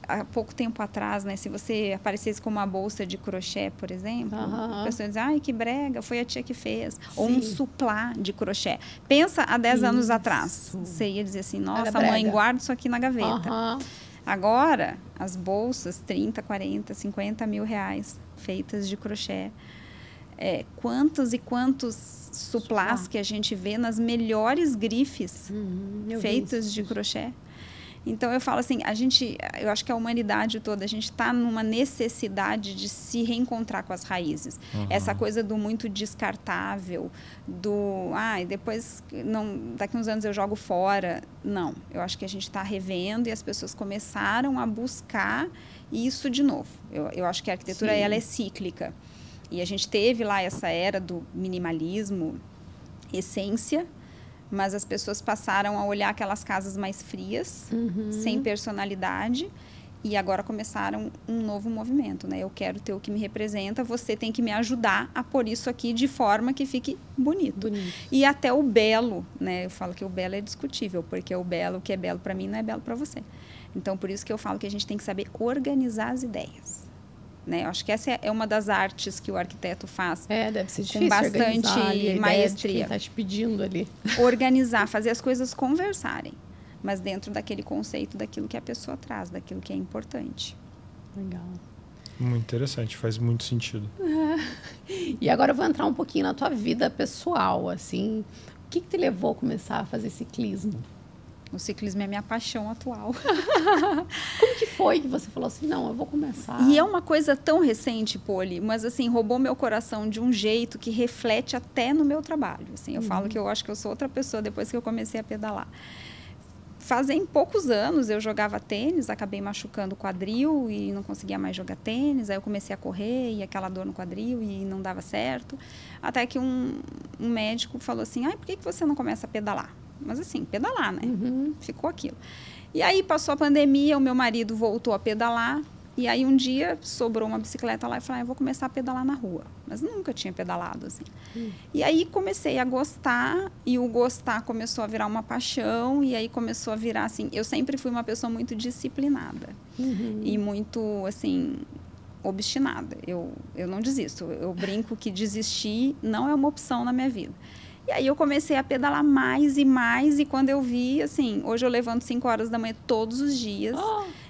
Há pouco tempo atrás, né, se você aparecesse com uma bolsa de crochê, por exemplo, a pessoa diz, ai, que brega, foi a tia que fez. Sim. Ou um suplá de crochê. Pensa há 10 anos atrás, você ia dizer assim, nossa, mãe, guarda isso aqui na gaveta. Agora, as bolsas, 30, 40, 50 mil reais, feitas de crochê. Quantos e quantos suplás que a gente vê nas melhores grifes feitas de crochê. Então, eu falo assim, eu acho que a humanidade toda, a gente está numa necessidade de se reencontrar com as raízes. Essa coisa do muito descartável, depois, daqui uns anos eu jogo fora. Não, eu acho que a gente está revendo e as pessoas começaram a buscar isso de novo. Eu acho que a arquitetura, ela é cíclica. E a gente teve lá essa era do minimalismo, essência, mas as pessoas passaram a olhar aquelas casas mais frias, sem personalidade, E agora começaram um novo movimento, né? Eu quero ter o que me representa, você tem que me ajudar a pôr isso aqui de forma que fique bonito. E até o belo, né? Eu falo que o belo é discutível, porque o que é belo para mim não é belo para você. Então, por isso que eu falo que a gente tem que saber organizar as ideias. Né? Eu acho que essa é uma das artes que o arquiteto faz. Deve ser difícil com bastante maestria. Está te pedindo ali. Organizar, fazer as coisas conversarem, mas dentro daquele conceito daquilo que a pessoa traz, daquilo que é importante. Legal. Muito interessante, faz muito sentido. E agora eu vou entrar um pouquinho na tua vida pessoal, assim. O que te levou a começar a fazer ciclismo? O ciclismo é minha paixão atual. Como que foi que você falou assim, não, eu vou começar? E é uma coisa tão recente, Poli, mas assim, roubou meu coração de um jeito que reflete até no meu trabalho. Assim, eu falo que eu acho que eu sou outra pessoa depois que eu comecei a pedalar. Fazem poucos anos eu jogava tênis, acabei machucando o quadril e não conseguia mais jogar tênis. Aí eu comecei a correr e aquela dor no quadril e não dava certo. Até que um médico falou assim, por que você não começa a pedalar? Mas assim, pedalar, né? Ficou aquilo. E aí passou a pandemia, o meu marido voltou a pedalar. E aí um dia sobrou uma bicicleta lá e falei, eu vou começar a pedalar na rua. Mas nunca tinha pedalado, assim. E aí comecei a gostar, e o gostar começou a virar uma paixão, e aí começou a virar, assim, eu sempre fui uma pessoa muito disciplinada. E muito, assim, obstinada. Eu não desisto. Eu brinco que desistir não é uma opção na minha vida. E aí eu comecei a pedalar mais e mais, e quando eu vi, assim, hoje eu levanto 5 horas da manhã todos os dias,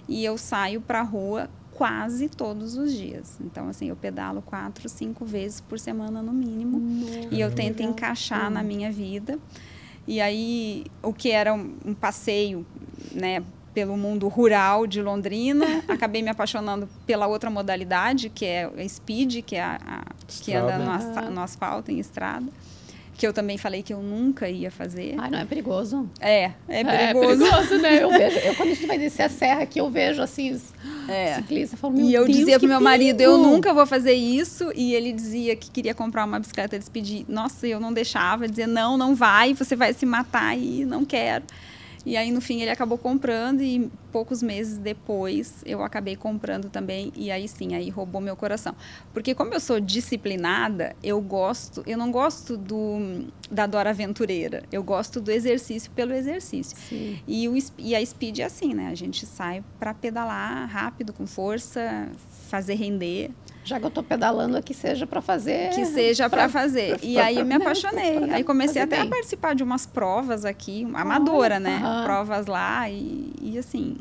e eu saio pra rua quase todos os dias. Então, assim, eu pedalo 4, 5 vezes por semana no mínimo, e eu tento encaixar na minha vida. E aí, o que era um passeio, né, pelo mundo rural de Londrina, acabei me apaixonando pela outra modalidade, que é a speed, que é que anda no asfalto, em estrada. Que eu também falei que eu nunca ia fazer. Não é perigoso? É perigoso. É perigoso, né? Quando a gente vai descer a serra aqui, eu vejo, assim, os ciclistas falando, e eu Deus, dizia pro meu marido, perigo. eu nunca vou fazer isso. E ele dizia que queria comprar uma bicicleta de speed. Nossa, eu não deixava. Dizia, não vai, você vai se matar aí, não quero. E aí, no fim, ele acabou comprando e poucos meses depois eu acabei comprando também. E aí sim, aí roubou meu coração. Porque como eu sou disciplinada, eu não gosto da Dora Aventureira. Eu gosto do exercício pelo exercício. Sim. E a speed é assim, né? A gente sai para pedalar rápido, com força, fazer render. Já que eu tô pedalando aqui, seja para fazer. Que seja para fazer. E aí eu me apaixonei. Aí comecei até a participar de umas provas aqui, amadora, né? Provas lá e assim,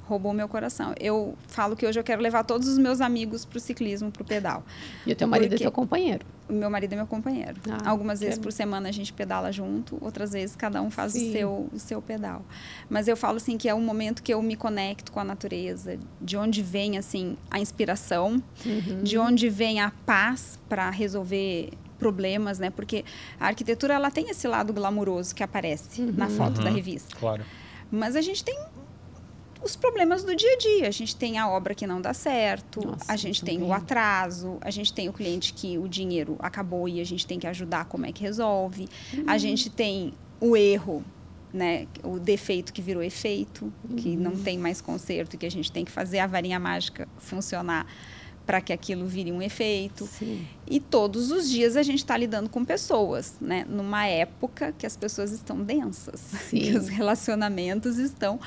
roubou meu coração. Eu falo que hoje eu quero levar todos os meus amigos pro ciclismo, pro pedal. E o teu marido é teu companheiro? O meu marido é meu companheiro. Algumas vezes por semana a gente pedala junto, outras vezes cada um faz o seu pedal. Mas eu falo assim que é um momento que eu me conecto com a natureza, de onde vem assim a inspiração, de onde vem a paz para resolver problemas, né? Porque a arquitetura ela tem esse lado glamuroso que aparece na foto da revista. Claro. Mas a gente tem os problemas do dia a dia. A gente tem a obra que não dá certo, a gente tem o atraso, a gente tem o cliente que o dinheiro acabou e a gente tem que ajudar como é que resolve. A gente tem o erro, né? O defeito que virou efeito, que não tem mais conserto e que a gente tem que fazer a varinha mágica funcionar para que aquilo vire um efeito. Sim. E todos os dias a gente está lidando com pessoas, né? Numa época que as pessoas estão densas, que os relacionamentos estão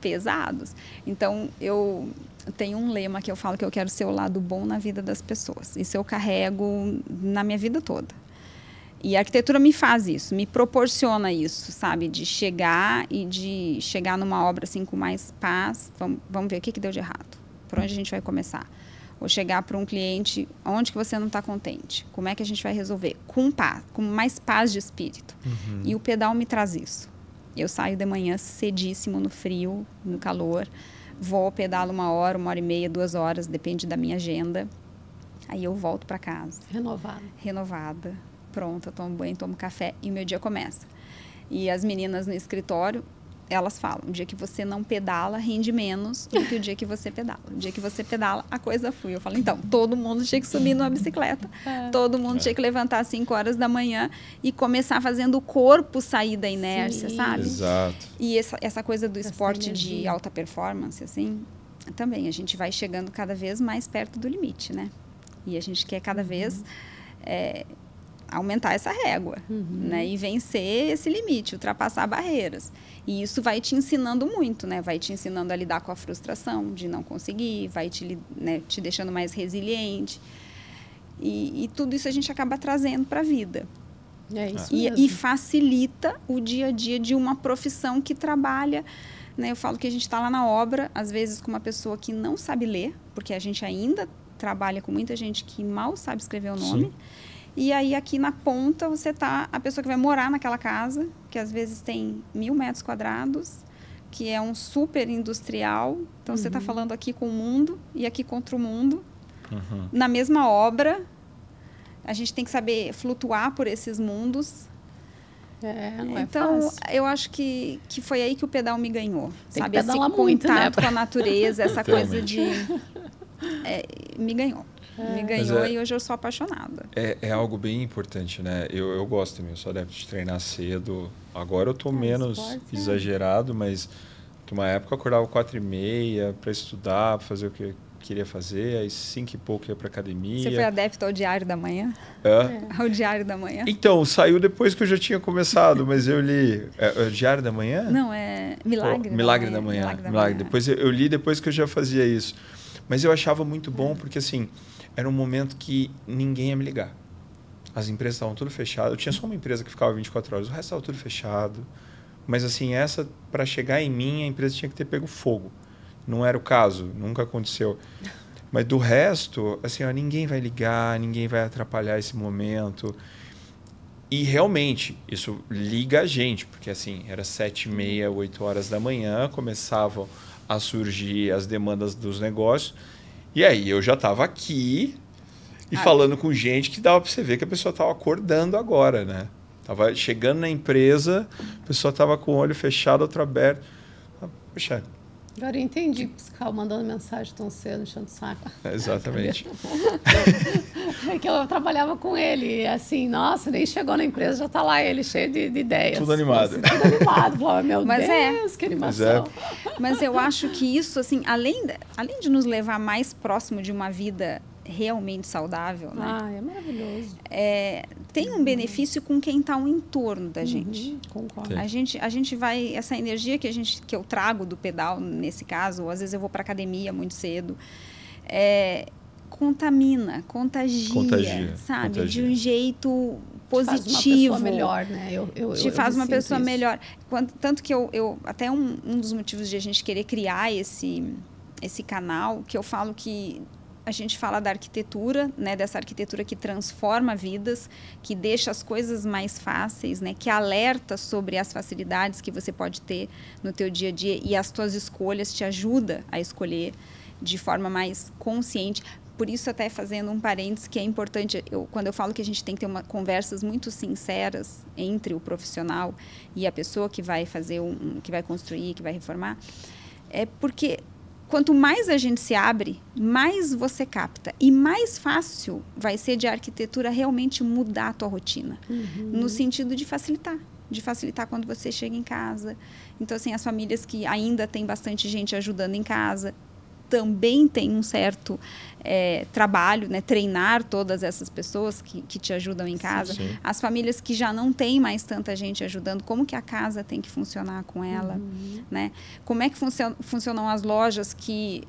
pesados. Então, eu tenho um lema que eu falo que eu quero ser o lado bom na vida das pessoas. Isso eu carrego na minha vida toda. E a arquitetura me faz isso, me proporciona isso, sabe? De chegar numa obra assim com mais paz. Vamos ver o que deu de errado. Por onde a gente vai começar? Ou chegar para um cliente, onde que você não está contente? Como é que a gente vai resolver? Com paz, com mais paz de espírito. E o pedal me traz isso. Eu saio de manhã cedíssimo, no frio, no calor. Vou, pedalo 1 hora, 1h30, 2 horas, depende da minha agenda. Aí eu volto para casa. Renovada, pronta, tomo banho, tomo café e o meu dia começa. E as meninas no escritório, elas falam, o dia que você não pedala, rende menos do que o dia que você pedala. O dia que você pedala, a coisa flui. Eu falo, então, todo mundo tinha que subir numa bicicleta. Todo mundo tinha que levantar às 5 horas da manhã e começar fazendo o corpo sair da inércia, sabe? Exato. E essa coisa do esporte de alta performance, assim, também a gente vai chegando cada vez mais perto do limite, né? E a gente quer cada vez aumentar essa régua, né? E vencer esse limite, ultrapassar barreiras. E isso vai te ensinando muito, né? Vai te ensinando a lidar com a frustração de não conseguir, vai te deixando mais resiliente. E tudo isso a gente acaba trazendo para a vida. É isso e facilita o dia a dia de uma profissão que trabalha, né? Eu falo que a gente está lá na obra, às vezes com uma pessoa que não sabe ler, porque a gente ainda trabalha com muita gente que mal sabe escrever o nome. Sim. E aí aqui na ponta você tá a pessoa que vai morar naquela casa, que às vezes tem 1.000 metros quadrados, que é um super industrial. Então você está falando aqui com o mundo e aqui contra o mundo. Na mesma obra, a gente tem que saber flutuar por esses mundos. Não é então, fácil. Eu acho que foi aí que o pedal me ganhou. Tem sabe? que pedalar esse muito, contato né? com a natureza, essa coisa de... me ganhou. Me ganhou e hoje eu sou apaixonada. É algo bem importante, né? Eu gosto também, eu sou adepto de treinar cedo. Agora eu tô menos exagerado, mas numa época eu acordava 4h30 para estudar, para fazer o que eu queria fazer, aí 5 e pouco ia para academia. Você foi adepto ao Diário da Manhã? Ao Diário da Manhã? Então, saiu depois que eu já tinha começado, mas eu li... É o Diário da Manhã? Não, é Milagre, Milagre da Manhã. Depois eu li depois que eu já fazia isso. Mas eu achava muito bom porque, assim, era um momento que ninguém ia me ligar. As empresas estavam tudo fechadas. Eu tinha só uma empresa que ficava 24 horas, o resto estava tudo fechado. Mas, assim, para chegar em mim, a empresa tinha que ter pego fogo. Não era o caso, nunca aconteceu. Mas do resto, assim, ninguém vai ligar, ninguém vai atrapalhar esse momento. E realmente, isso liga a gente, porque assim, era 7h30, 8 horas da manhã, começavam a surgir as demandas dos negócios. E aí eu já estava aqui e falando com gente que dava para você ver que a pessoa estava acordando agora, né? Tava chegando na empresa, a pessoa estava com o olho fechado, outro aberto. Poxa. Agora eu entendi que você ficava mandando mensagem tão cedo, enchendo o saco. Exatamente. É que eu trabalhava com ele, assim, nossa, nem chegou na empresa, já está lá ele cheio de ideias. Tudo animado. Nossa, tudo animado. Falava, meu Deus, que animação. Mas eu acho que isso, assim, além de nos levar mais próximo de uma vida realmente saudável, né? É maravilhoso. Tem um benefício com quem está ao entorno da gente. Concordo. A gente vai, essa energia que eu trago do pedal, nesse caso, ou às vezes eu vou para academia muito cedo, contagia, sabe? Contagia. De um jeito positivo. Te faz uma pessoa melhor, né? Te faz uma pessoa melhor. Tanto que eu até um dos motivos de a gente querer criar esse canal, que eu falo que a gente fala da arquitetura, né, dessa arquitetura que transforma vidas, que deixa as coisas mais fáceis, né, que alerta sobre as facilidades que você pode ter no teu dia a dia e as tuas escolhas te ajuda a escolher de forma mais consciente. Por isso, até fazendo um parênteses, que é importante, quando eu falo que a gente tem que ter conversas muito sinceras entre o profissional e a pessoa que vai fazer, que vai construir, que vai reformar, é porque quanto mais a gente se abre, mais você capta. E mais fácil vai ser de a arquitetura realmente mudar a tua rotina. No sentido de facilitar. De facilitar quando você chega em casa. Então, assim, as famílias que ainda tem bastante gente ajudando em casa, também tem um certo trabalho, né? Treinar todas essas pessoas que te ajudam em casa. Sim. As famílias que já não tem mais tanta gente ajudando, como que a casa tem que funcionar com ela, né? Como é que funcionam as lojas que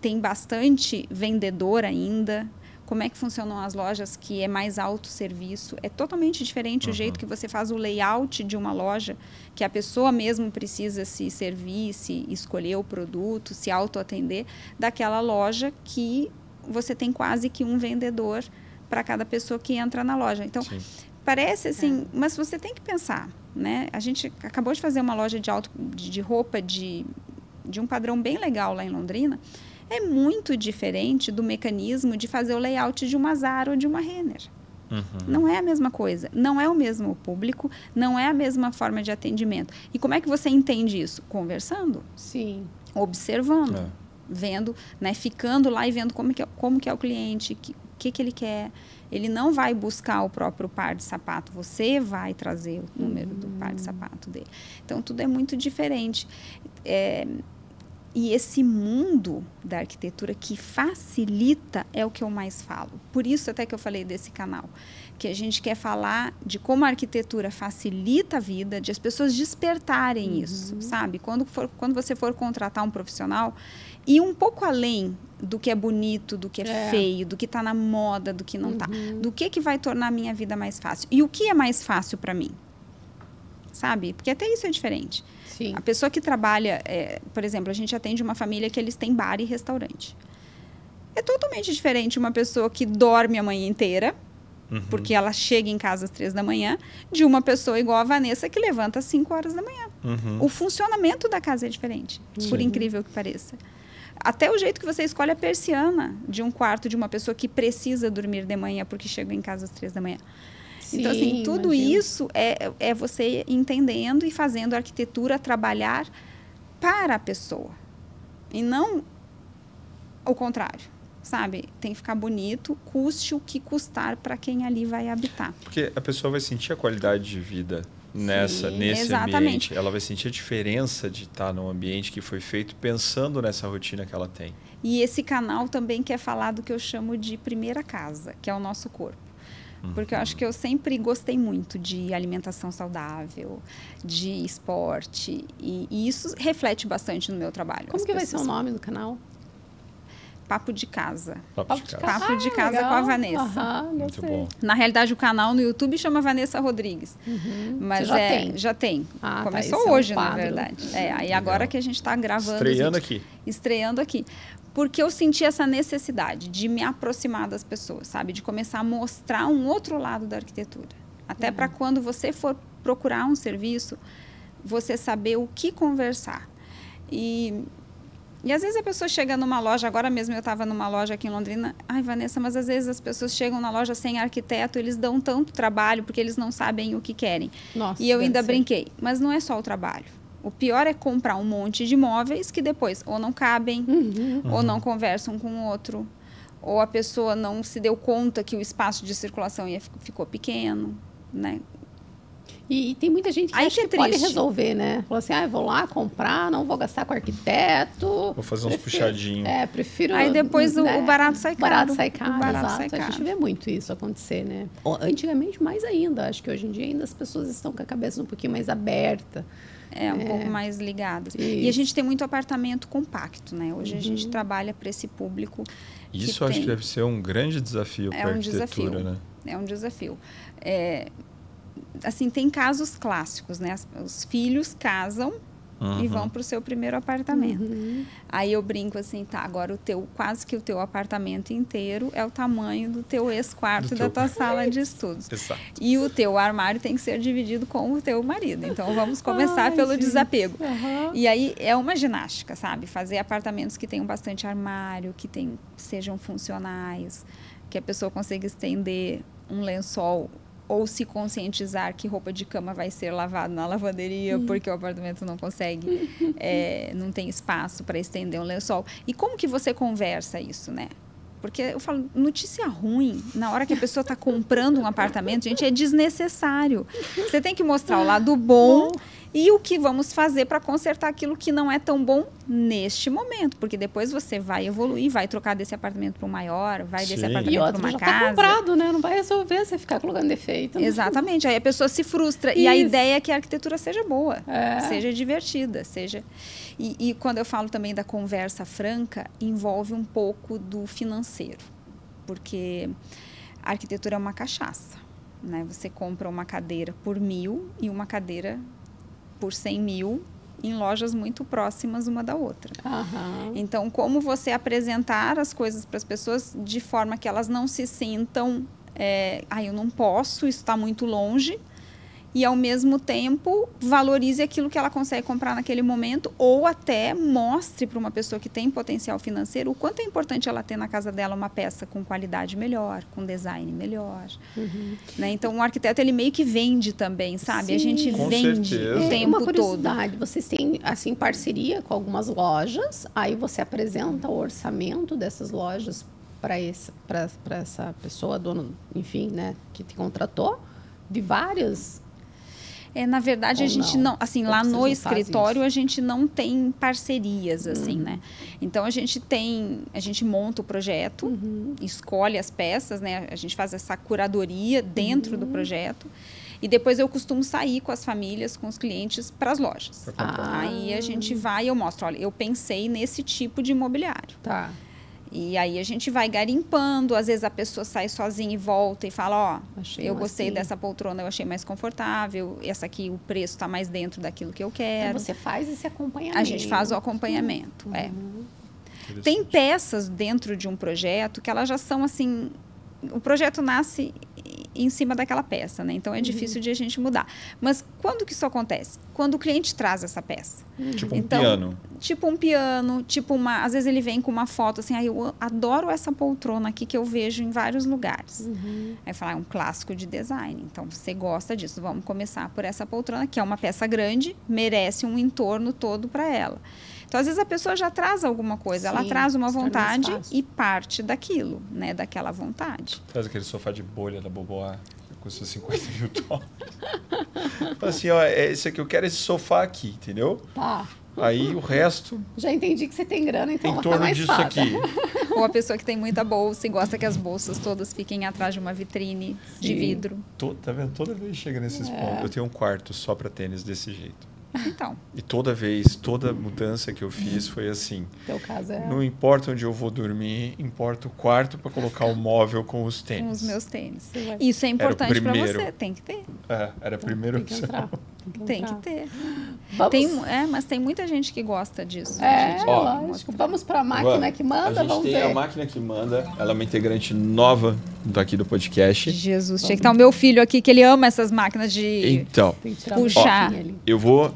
tem bastante vendedor ainda? Como é que funcionam as lojas que é mais autosserviço? É totalmente diferente o jeito que você faz o layout de uma loja, que a pessoa mesmo precisa se servir, se escolher o produto, se autoatender, daquela loja que você tem quase que um vendedor para cada pessoa que entra na loja. Então, parece assim, mas você tem que pensar, né? A gente acabou de fazer uma loja de roupa de um padrão bem legal lá em Londrina. É muito diferente do mecanismo de fazer o layout de uma Zara ou de uma Renner. Não é a mesma coisa. Não é o mesmo público, não é a mesma forma de atendimento. E como é que você entende isso? Conversando. Sim. Observando. Vendo, né? Ficando lá e vendo como que é o cliente, o que ele quer. Ele não vai buscar o próprio par de sapato. Você vai trazer o número do par de sapato dele. Então, tudo é muito diferente. E esse mundo da arquitetura que facilita é o que eu mais falo. Por isso até que eu falei desse canal. Que a gente quer falar de como a arquitetura facilita a vida, de as pessoas despertarem isso, sabe? Quando você for contratar um profissional, ir um pouco além do que é bonito, do que é feio, do que está na moda, do que não está. Do que vai tornar a minha vida mais fácil. E o que é mais fácil para mim? Sabe? Porque até isso é diferente. Sim. A pessoa que trabalha, por exemplo, a gente atende uma família que eles têm bar e restaurante. É totalmente diferente uma pessoa que dorme a manhã inteira, porque ela chega em casa às 3 da manhã, de uma pessoa igual a Vanessa que levanta às 5 horas da manhã. O funcionamento da casa é diferente, por incrível que pareça. Até o jeito que você escolhe a persiana de um quarto de uma pessoa que precisa dormir de manhã porque chega em casa às 3 da manhã. Sim, então, assim, tudo imagino. isso é você entendendo e fazendo a arquitetura trabalhar para a pessoa. E não o contrário, sabe? Tem que ficar bonito, custe o que custar para quem ali vai habitar. Porque a pessoa vai sentir a qualidade de vida nesse exatamente. ambiente. Ela vai sentir a diferença de estar num ambiente que foi feito pensando nessa rotina que ela tem. E esse canal também quer falar do que eu chamo de primeira casa, que é o nosso corpo. Porque eu acho que eu sempre gostei muito de alimentação saudável, de esporte. E isso reflete bastante no meu trabalho. Como que vai ser o nome do canal? Papo de Casa. Papo de casa. Papo de Casa legal. com a Vanessa. Muito bom. Na realidade, o canal no YouTube chama Vanessa Rodrigues. Mas Você já tem? Já tem. Ah, Começou esse é um hoje, na quadro. verdade. Aí agora que a gente está gravando. Estreando aqui. Porque eu senti essa necessidade de me aproximar das pessoas, sabe? De começar a mostrar um outro lado da arquitetura. Até para quando você for procurar um serviço, você saber o que conversar. E às vezes a pessoa chega numa loja, agora mesmo eu estava numa loja aqui em Londrina, ai Vanessa, mas às vezes as pessoas chegam na loja sem arquiteto, eles dão tanto trabalho porque eles não sabem o que querem. Nossa, e eu ainda deve ser. brinquei, mas não é só o trabalho. O pior é comprar um monte de móveis que depois ou não cabem, ou não conversam com o outro, ou a pessoa não se deu conta que o espaço de circulação ficou pequeno, né? E tem muita gente que Aí acha que que é pode triste. resolver, né? Falou assim, eu vou lá comprar, não vou gastar com arquiteto. Vou fazer uns puxadinhos. Prefiro... Aí depois o barato sai caro. O barato sai caro, O barato exato. sai A caro. gente vê muito isso acontecer, né? Antigamente, mais ainda. Acho que hoje em dia ainda as pessoas estão com a cabeça um pouquinho mais aberta. Um pouco mais ligadas. Isso. E a gente tem muito apartamento compacto, né? Hoje a gente trabalha para esse público. Isso eu acho que deve ser um grande desafio para a arquitetura, né? É um desafio. Assim, tem casos clássicos, né? Os filhos casam e vão para o seu primeiro apartamento. Aí eu brinco assim, tá, agora quase que o teu apartamento inteiro é o tamanho do teu ex-quarto da tua sala de estudos. Exato. E o teu armário tem que ser dividido com o teu marido. Então, vamos começar pelo desapego. E aí, é uma ginástica, sabe? Fazer apartamentos que tenham bastante armário, que sejam funcionais, que a pessoa consiga estender um lençol ou se conscientizar que roupa de cama vai ser lavada na lavanderia porque o apartamento não consegue, não tem espaço para estender um lençol. E como que você conversa isso, né? Porque eu falo, notícia ruim, na hora que a pessoa está comprando um apartamento, gente, é desnecessário. Você tem que mostrar o lado bom e o que vamos fazer para consertar aquilo que não é tão bom neste momento. Porque depois você vai evoluir, vai trocar desse apartamento para um maior, vai desse apartamento para uma já casa. Tá comprado, né? Não vai resolver você ficar colocando defeito. Né? Exatamente. Aí a pessoa se frustra. Isso. E a ideia é que a arquitetura seja boa, seja divertida, seja... E quando eu falo também da conversa franca, envolve um pouco do financeiro. Porque a arquitetura é uma cachaça, né? Você compra uma cadeira por 1.000 e uma cadeira por 100.000 em lojas muito próximas uma da outra. Então, como você apresentar as coisas para as pessoas de forma que elas não se sintam... eu não posso, isso está muito longe... E, ao mesmo tempo, valorize aquilo que ela consegue comprar naquele momento ou até mostre para uma pessoa que tem potencial financeiro o quanto é importante ela ter na casa dela uma peça com qualidade melhor, com design melhor. Né? Então, o arquiteto, ele meio que vende também, sabe? Sim, a gente vende o tempo uma todo. curiosidade, vocês têm, assim, parceria com algumas lojas, aí você apresenta o orçamento dessas lojas para essa pessoa, dono, enfim, né, que te contratou, de várias... Na verdade, Ou a gente não, assim, Ou lá vocês no não escritório fazem a gente não tem parcerias, assim, né? Então a gente monta o projeto, escolhe as peças, né? A gente faz essa curadoria dentro do projeto e depois eu costumo sair com as famílias, com os clientes para as lojas. Aí a gente vai e eu mostro, olha, eu pensei nesse tipo de imobiliário. Tá. E aí a gente vai garimpando, às vezes a pessoa sai sozinha e volta e fala, eu gostei dessa poltrona, eu achei mais confortável, essa aqui o preço está mais dentro daquilo que eu quero. Então você faz esse acompanhamento. A gente faz o acompanhamento, Tem peças dentro de um projeto que elas já são assim, o projeto nasce em cima daquela peça, né? Então é difícil de a gente mudar. Mas quando que isso acontece? Quando o cliente traz essa peça. Tipo um piano. Tipo um piano, às vezes ele vem com uma foto assim, eu adoro essa poltrona aqui que eu vejo em vários lugares. Aí fala, é um clássico de design. Então você gosta disso, vamos começar por essa poltrona, que é uma peça grande, merece um entorno todo para ela. Então, às vezes, a pessoa já traz alguma coisa. Ela traz uma vontade e parte daquilo, né? Daquela vontade. Traz aquele sofá de bolha da Boboá, que custa $50.000. Fala assim, esse aqui, eu quero esse sofá aqui, entendeu? Tá. Aí o resto... Já entendi que você tem grana, então em torno disso aqui. Ou a pessoa que tem muita bolsa e gosta que as bolsas todas fiquem atrás de uma vitrine de vidro. Tá vendo? Toda vez chega nesses pontos. Eu tenho um quarto só para tênis desse jeito. Então. E toda mudança que eu fiz foi assim. Teu caso não importa onde eu vou dormir, importa o quarto para colocar o móvel com os tênis. Com os meus tênis. Isso é importante para você, tem que ter. Era a primeira opção. Tem que ter. Mas tem muita gente que gosta disso. Lógico. Vamos para a máquina que manda, a gente tem a máquina que manda, ela é uma integrante nova daqui do podcast. Jesus, tinha que estar o meu filho aqui, que ele ama essas máquinas de puxar. Eu vou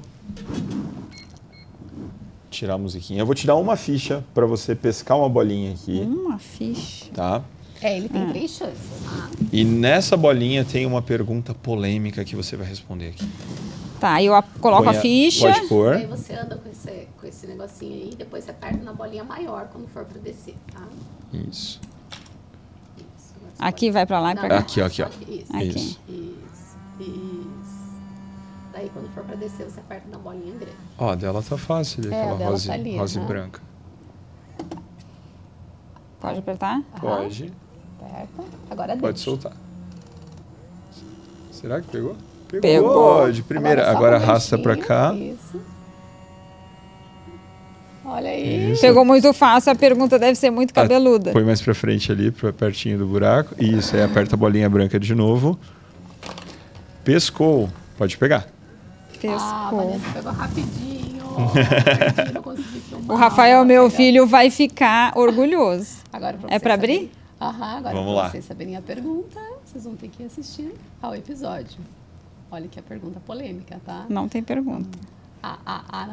tirar a musiquinha. Eu vou te dar uma ficha para você pescar uma bolinha aqui. Uma ficha? Tá? Ele tem 3 chances. E nessa bolinha tem uma pergunta polêmica que você vai responder aqui. Tá, eu coloco a ficha. Pode pôr. Aí você anda com esse negocinho aí, depois você aperta na bolinha maior quando for para descer, tá? Isso. Aqui vai para lá e para cá. Aqui, ó. Isso. Daí quando for para descer, você aperta na bolinha grande. Ó, dela tá fácil, aquela rosa, tá ali, rosa e branca. Pode apertar? Pode. Aperta. Agora deixa. Pode soltar. Será que pegou? Pegou. De primeira. Agora arrasta para cá. Isso. Olha aí. Isso. Pegou muito fácil, a pergunta deve ser muito cabeluda. Põe mais para frente ali, pertinho do buraco. Isso, aí aperta a bolinha branca de novo. Pescou. Pode pegar. A Vanessa pegou rapidinho. Não consegui filmar. O Rafael, meu filho, vai ficar orgulhoso. Agora, é para abrir? Agora vamos para lá. vocês saberem a pergunta, vocês vão ter que assistir ao episódio. Olha que a pergunta polêmica, tá? Não tem pergunta.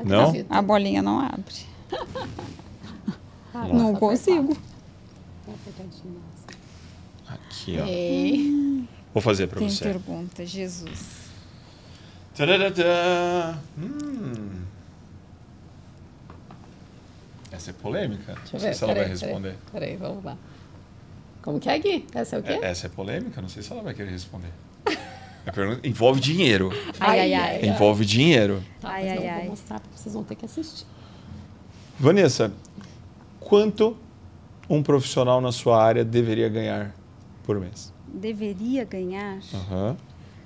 Não? A bolinha não abre. Não consigo. Aqui, ó. Vou fazer para você. Tem pergunta, Jesus. Essa é polêmica? Deixa eu não sei ver, se ela vai responder. Peraí, vamos lá. Como que é, Gui? Essa é o quê? Essa é polêmica? Não sei se ela vai querer responder. A pergunta envolve dinheiro. Ai. Envolve dinheiro. Tá, mas não vou mostrar, porque vocês vão ter que assistir. Vanessa, quanto um profissional na sua área deveria ganhar por mês? Deveria ganhar?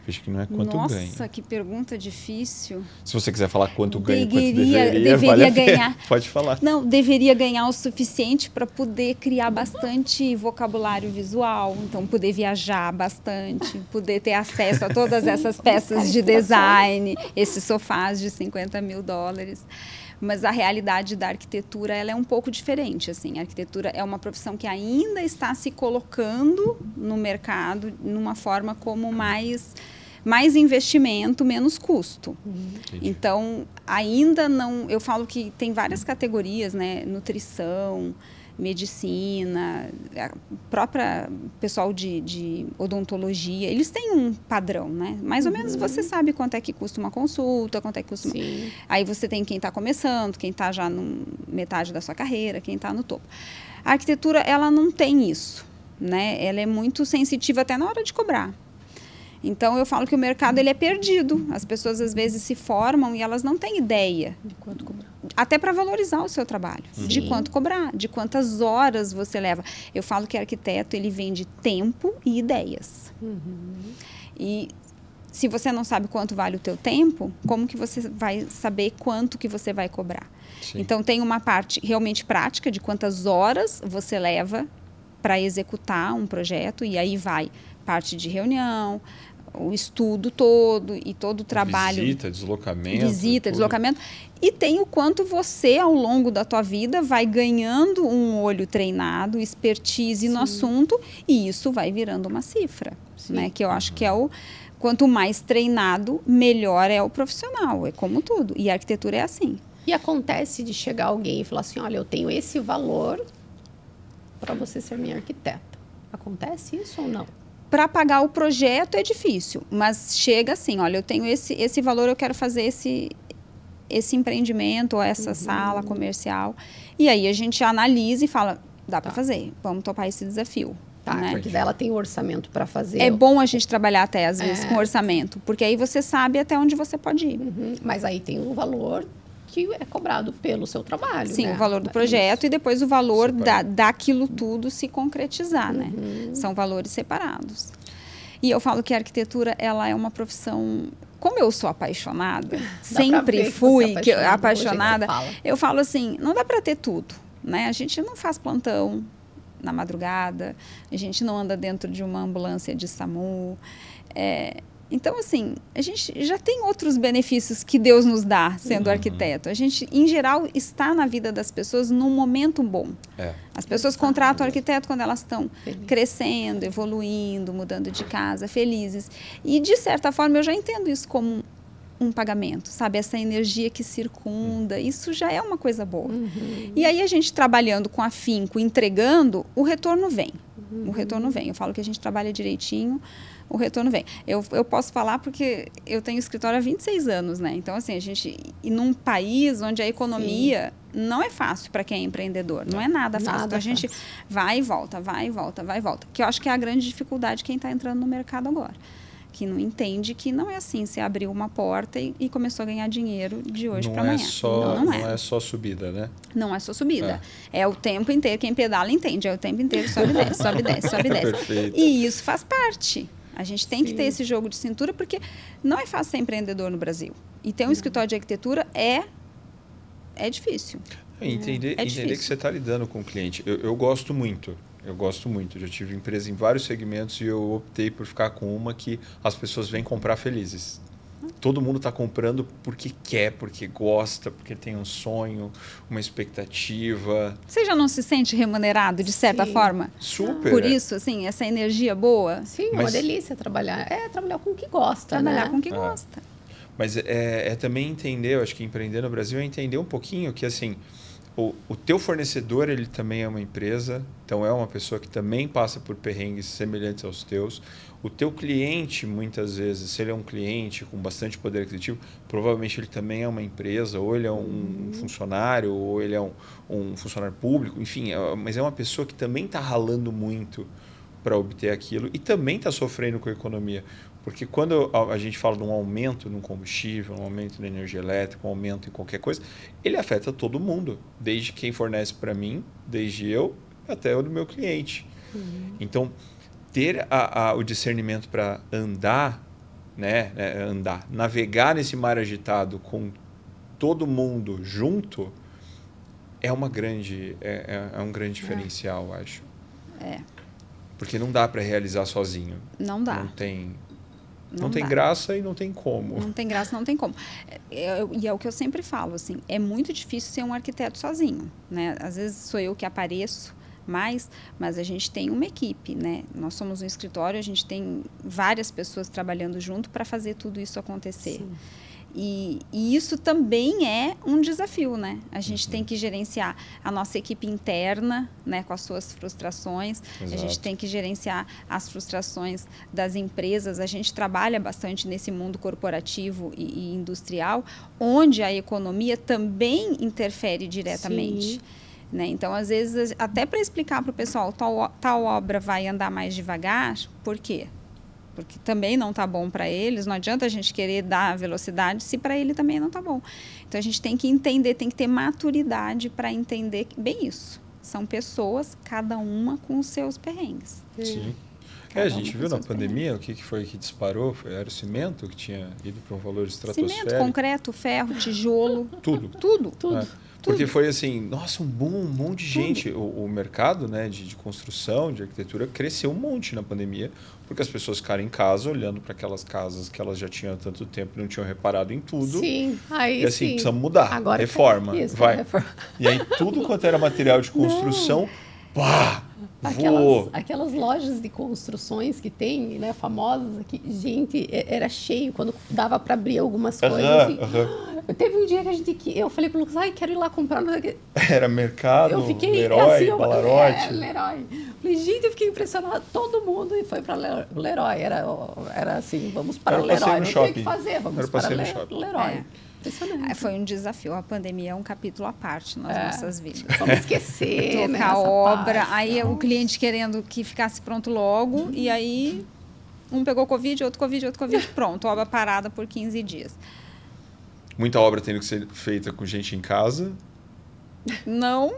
Acho que não é quanto ganha. Nossa, que pergunta difícil. Se você quiser falar quanto ganha, deveria vale ganhar. Pode falar. Não, deveria ganhar o suficiente para poder criar bastante vocabulário visual, então poder viajar bastante, poder ter acesso a todas essas peças de design, esses sofás de $50 mil. Mas a realidade da arquitetura ela é um pouco diferente. Assim. A arquitetura é uma profissão que ainda está se colocando no mercado numa forma como mais investimento, menos custo. Então, ainda não... Eu falo que tem várias categorias, né? Nutrição, medicina, a própria pessoal de odontologia, eles têm um padrão, né? Mais ou menos você sabe quanto é que custa uma consulta, quanto é que custa... Aí você tem quem está começando, quem está já no metade da sua carreira, quem está no topo. A arquitetura, ela não tem isso, né? Ela é muito sensitiva até na hora de cobrar. Então, eu falo que o mercado ele é perdido. As pessoas, às vezes, se formam e elas não têm ideia. De quanto cobrar. Até para valorizar o seu trabalho. De quanto cobrar, de quantas horas você leva. Eu falo que arquiteto, ele vende tempo e ideias. E se você não sabe quanto vale o teu tempo, como que você vai saber quanto que você vai cobrar? Sim. Então, tem uma parte realmente prática de quantas horas você leva para executar um projeto. E aí vai parte de reunião, o estudo todo e todo o trabalho. Visita, deslocamento. Visita, deslocamento. E tem o quanto você, ao longo da tua vida, vai ganhando um olho treinado, expertise no assunto, e isso vai virando uma cifra. Né? Que eu acho que é o... Quanto mais treinado, melhor é o profissional. É como tudo. E a arquitetura é assim. E acontece de chegar alguém e falar assim, olha, eu tenho esse valor para você ser minha arquiteta. Acontece isso ou não? Para pagar o projeto é difícil, mas chega assim, olha, eu tenho esse valor, eu quero fazer esse empreendimento ou essa sala comercial. E aí a gente analisa e fala, dá para fazer, vamos topar esse desafio. Tá, né? porque daí ela tem o orçamento para fazer. É bom a gente trabalhar até, às vezes, com orçamento, porque aí você sabe até onde você pode ir. Mas aí tem um valor que é cobrado pelo seu trabalho. Sim, né? o valor do projeto e depois o valor Separado. daquilo tudo se concretizar, né? São valores separados. E eu falo que a arquitetura, ela é uma profissão... Como eu sou apaixonada, sempre fui apaixonada, eu falo assim, não dá para ter tudo, né? A gente não faz plantão na madrugada, a gente não anda dentro de uma ambulância de SAMU. Então, assim, a gente já tem outros benefícios que Deus nos dá sendo arquiteto. A gente, em geral, está na vida das pessoas num momento bom. As pessoas contratam o arquiteto quando elas estão crescendo, evoluindo, mudando de casa, felizes. E, de certa forma, eu já entendo isso como um pagamento, sabe? Essa energia que circunda, isso já é uma coisa boa. E aí, a gente trabalhando com afinco, entregando, o retorno vem. O retorno vem. Eu falo que a gente trabalha direitinho, o retorno vem. Eu posso falar porque eu tenho escritório há 26 anos, né? Então, assim, a gente... E num país onde a economia não é fácil para quem é empreendedor. Não é nada fácil. Então, a gente vai e volta, vai e volta, vai e volta. Que eu acho que é a grande dificuldade de quem está entrando no mercado agora. Que não entende que não é assim. Você abriu uma porta e começou a ganhar dinheiro de hoje para amanhã. Não é só subida, né? Não é só subida. É o tempo inteiro. Quem pedala entende. É o tempo inteiro. Sobe e desce, sobe e desce, sobe e desce. Perfeito. E isso faz parte. A gente tem que ter esse jogo de cintura, porque não é fácil ser empreendedor no Brasil. E ter um escritório de arquitetura é difícil. Entender que você está lidando com o cliente. Eu gosto muito. Já tive empresa em vários segmentos e eu optei por ficar com uma que as pessoas vêm comprar felizes. Todo mundo está comprando porque quer, porque gosta, porque tem um sonho, uma expectativa. Você já não se sente remunerado, de certa forma? Super. Por isso, assim, essa energia boa? Sim, uma delícia trabalhar. Trabalhar com o que gosta, trabalhar com o que gosta. Mas é também entender, eu acho que empreender no Brasil é entender um pouquinho que, assim, o teu fornecedor, ele também é uma empresa, então é uma pessoa que também passa por perrengues semelhantes aos teus. O teu cliente, muitas vezes, se ele é um cliente com bastante poder aquisitivo, provavelmente ele também é uma empresa, ou ele é um funcionário, ou ele é um funcionário público, enfim, mas é uma pessoa que também está ralando muito para obter aquilo e também está sofrendo com a economia. Porque quando a gente fala de um aumento no combustível, um aumento na energia elétrica, um aumento em qualquer coisa, ele afeta todo mundo, desde quem fornece para mim, desde eu até o do meu cliente. Então, ter o discernimento para andar, navegar nesse mar agitado com todo mundo junto, é um grande diferencial, acho. Porque não dá para realizar sozinho. Não dá. Não tem graça e não tem como. Não tem graça, não tem como. E é o que eu sempre falo, assim, é muito difícil ser um arquiteto sozinho, né? Às vezes sou eu que apareço mais, mas a gente tem uma equipe, né? Nós somos um escritório, a gente tem várias pessoas trabalhando junto para fazer tudo isso acontecer. Sim. E isso também é um desafio, né? A gente tem que gerenciar a nossa equipe interna, né, com as suas frustrações. Exato. A gente tem que gerenciar as frustrações das empresas. A gente trabalha bastante nesse mundo corporativo e industrial, onde a economia também interfere diretamente. Né? Então, às vezes, até para explicar para o pessoal, tal obra vai andar mais devagar, por quê? porque também não está bom para eles. Não adianta a gente querer dar velocidade se para ele também não está bom. Então, a gente tem que entender, tem que ter maturidade para entender bem isso. São pessoas, cada uma com os seus perrengues. Sim. A gente viu na pandemia o que foi que disparou? Era o cimento que tinha ido para um valor estratosférico. Cimento, concreto, ferro, tijolo. Tudo. Tudo. Porque foi assim, nossa, um boom, um monte de gente. O mercado, né, de construção, de arquitetura, cresceu um monte na pandemia, porque as pessoas ficaram em casa olhando para aquelas casas que elas já tinham há tanto tempo e não tinham reparado em tudo. Sim, aí e assim, sim. precisa mudar, agora reforma, isso, vai. Reforma. E aí tudo quanto era material de construção, pá, voou. Aquelas lojas de construções que tem, né, famosas aqui, gente, era cheio quando dava para abrir algumas coisas. Assim. Teve um dia que eu falei para o Lucas, ai, quero ir lá comprar. Era mercado, eu fiquei, Leroy, assim, Balarote. Leroy. Falei, gente, eu fiquei impressionada. Todo mundo foi para Leroy. Era assim, vamos para o Leroy. Não tinha o que fazer, vamos para o Leroy. Foi um desafio. A pandemia é um capítulo à parte nas nossas vidas. Vamos esquecer, tocar a obra. Aí o cliente querendo que ficasse pronto logo. E aí um pegou Covid, outro Covid, pronto. Obra parada por 15 dias. Muita obra tendo que ser feita com gente em casa. Não.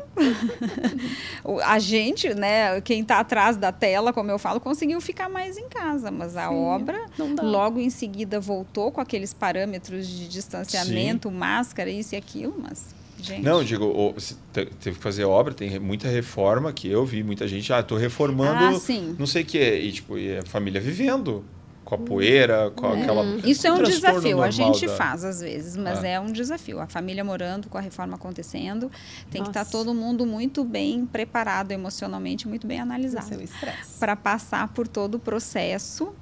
A gente, né, quem está atrás da tela, como eu falo, conseguiu ficar mais em casa, mas a obra logo em seguida voltou com aqueles parâmetros de distanciamento, máscara, isso e aquilo, mas, gente... Não, digo, teve que fazer obra, tem muita reforma que eu vi, muita gente, estou reformando, não sei o que, e a família vivendo. Com a poeira, com aquela... Isso é um desafio, a gente faz às vezes, mas é um desafio. A família morando, com a reforma acontecendo, tem que estar todo mundo muito bem preparado emocionalmente, muito bem analisado. Para passar por todo o processo,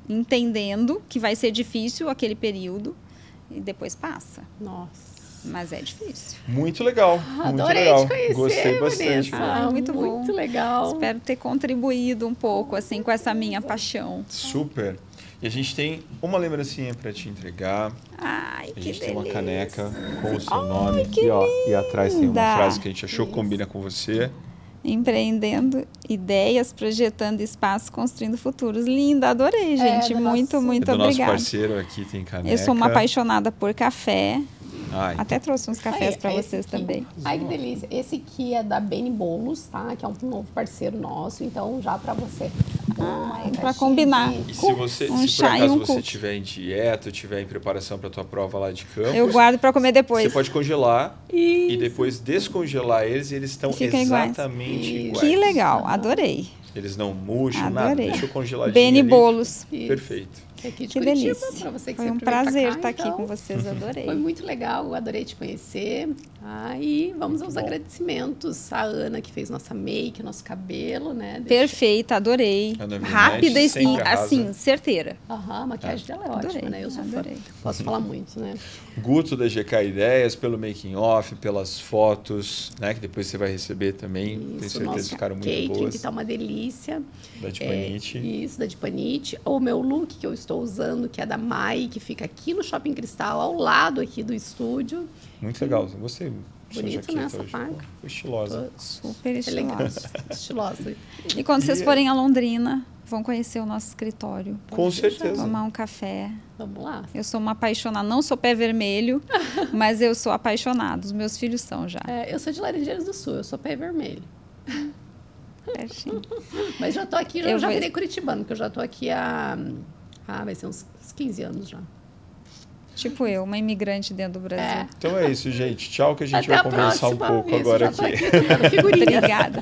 entendendo que vai ser difícil aquele período e depois passa. Nossa. Mas é difícil. Muito legal. Adorei te conhecer, gostei bastante. Muito bom. Muito legal. Espero ter contribuído um pouco assim com essa minha paixão. Super. E a gente tem uma lembrancinha para te entregar. Ai, a gente que tem uma delícia. caneca com o seu nome aqui, ó. E atrás tem uma frase que a gente achou que combina com você. Empreendendo ideias, projetando espaços, construindo futuros. Linda, adorei, gente. Muito obrigada. Nosso parceiro aqui tem caneca. Eu sou uma apaixonada por café. Até então. trouxe uns cafés para vocês também. Ai, que delícia. Esse aqui é da Beni Bolos, tá? Que é um novo parceiro nosso. Então, já para você. Para combinar. E se por acaso você estiver em dieta, estiver em preparação para a tua prova lá de Campos... Eu guardo para comer depois. Você pode congelar e depois descongelar eles e eles estão exatamente iguais. Que legal, adorei. Eles não murcham, nada. Deixa eu congeladinho Beni Bolos. Perfeito. Aqui de que Curitiba, delícia. Pra você que foi um prazer estar aqui com vocês, adorei. Foi muito legal, adorei te conhecer. E vamos aos agradecimentos. A Ana, que fez nossa make, nosso cabelo, né? Perfeita, adorei. Rápida e assim, certeira. A maquiagem dela é ótima, né? Eu sou fã. Posso falar muito, né? Guto da GK Ideias, pelo making off, pelas fotos, né? Que depois você vai receber também. Tenho certeza que ficaram muito boas. Que tá uma delícia. Da Dipanite. Isso, da Dipanite. O meu look que eu estou usando, que é da Mai, que fica aqui no Shopping Cristal, ao lado aqui do estúdio. Muito legal, eu gostei. Bonito nessa parca. Estilosa. Super estilosa. Estilosa. E quando vocês forem a Londrina, vão conhecer o nosso escritório. Com certeza. Tomar um café. Vamos lá. Eu sou uma apaixonada, não sou pé vermelho, mas eu sou apaixonada. Os meus filhos são já. Eu sou de Laranjeiras do Sul, eu sou pé vermelho. Mas já tô aqui, já virei curitibano, porque eu já tô aqui vai ser uns 15 anos já. Tipo eu, uma imigrante dentro do Brasil. Então é isso, gente. Tchau, que a gente vai conversar um pouco agora aqui. Obrigada.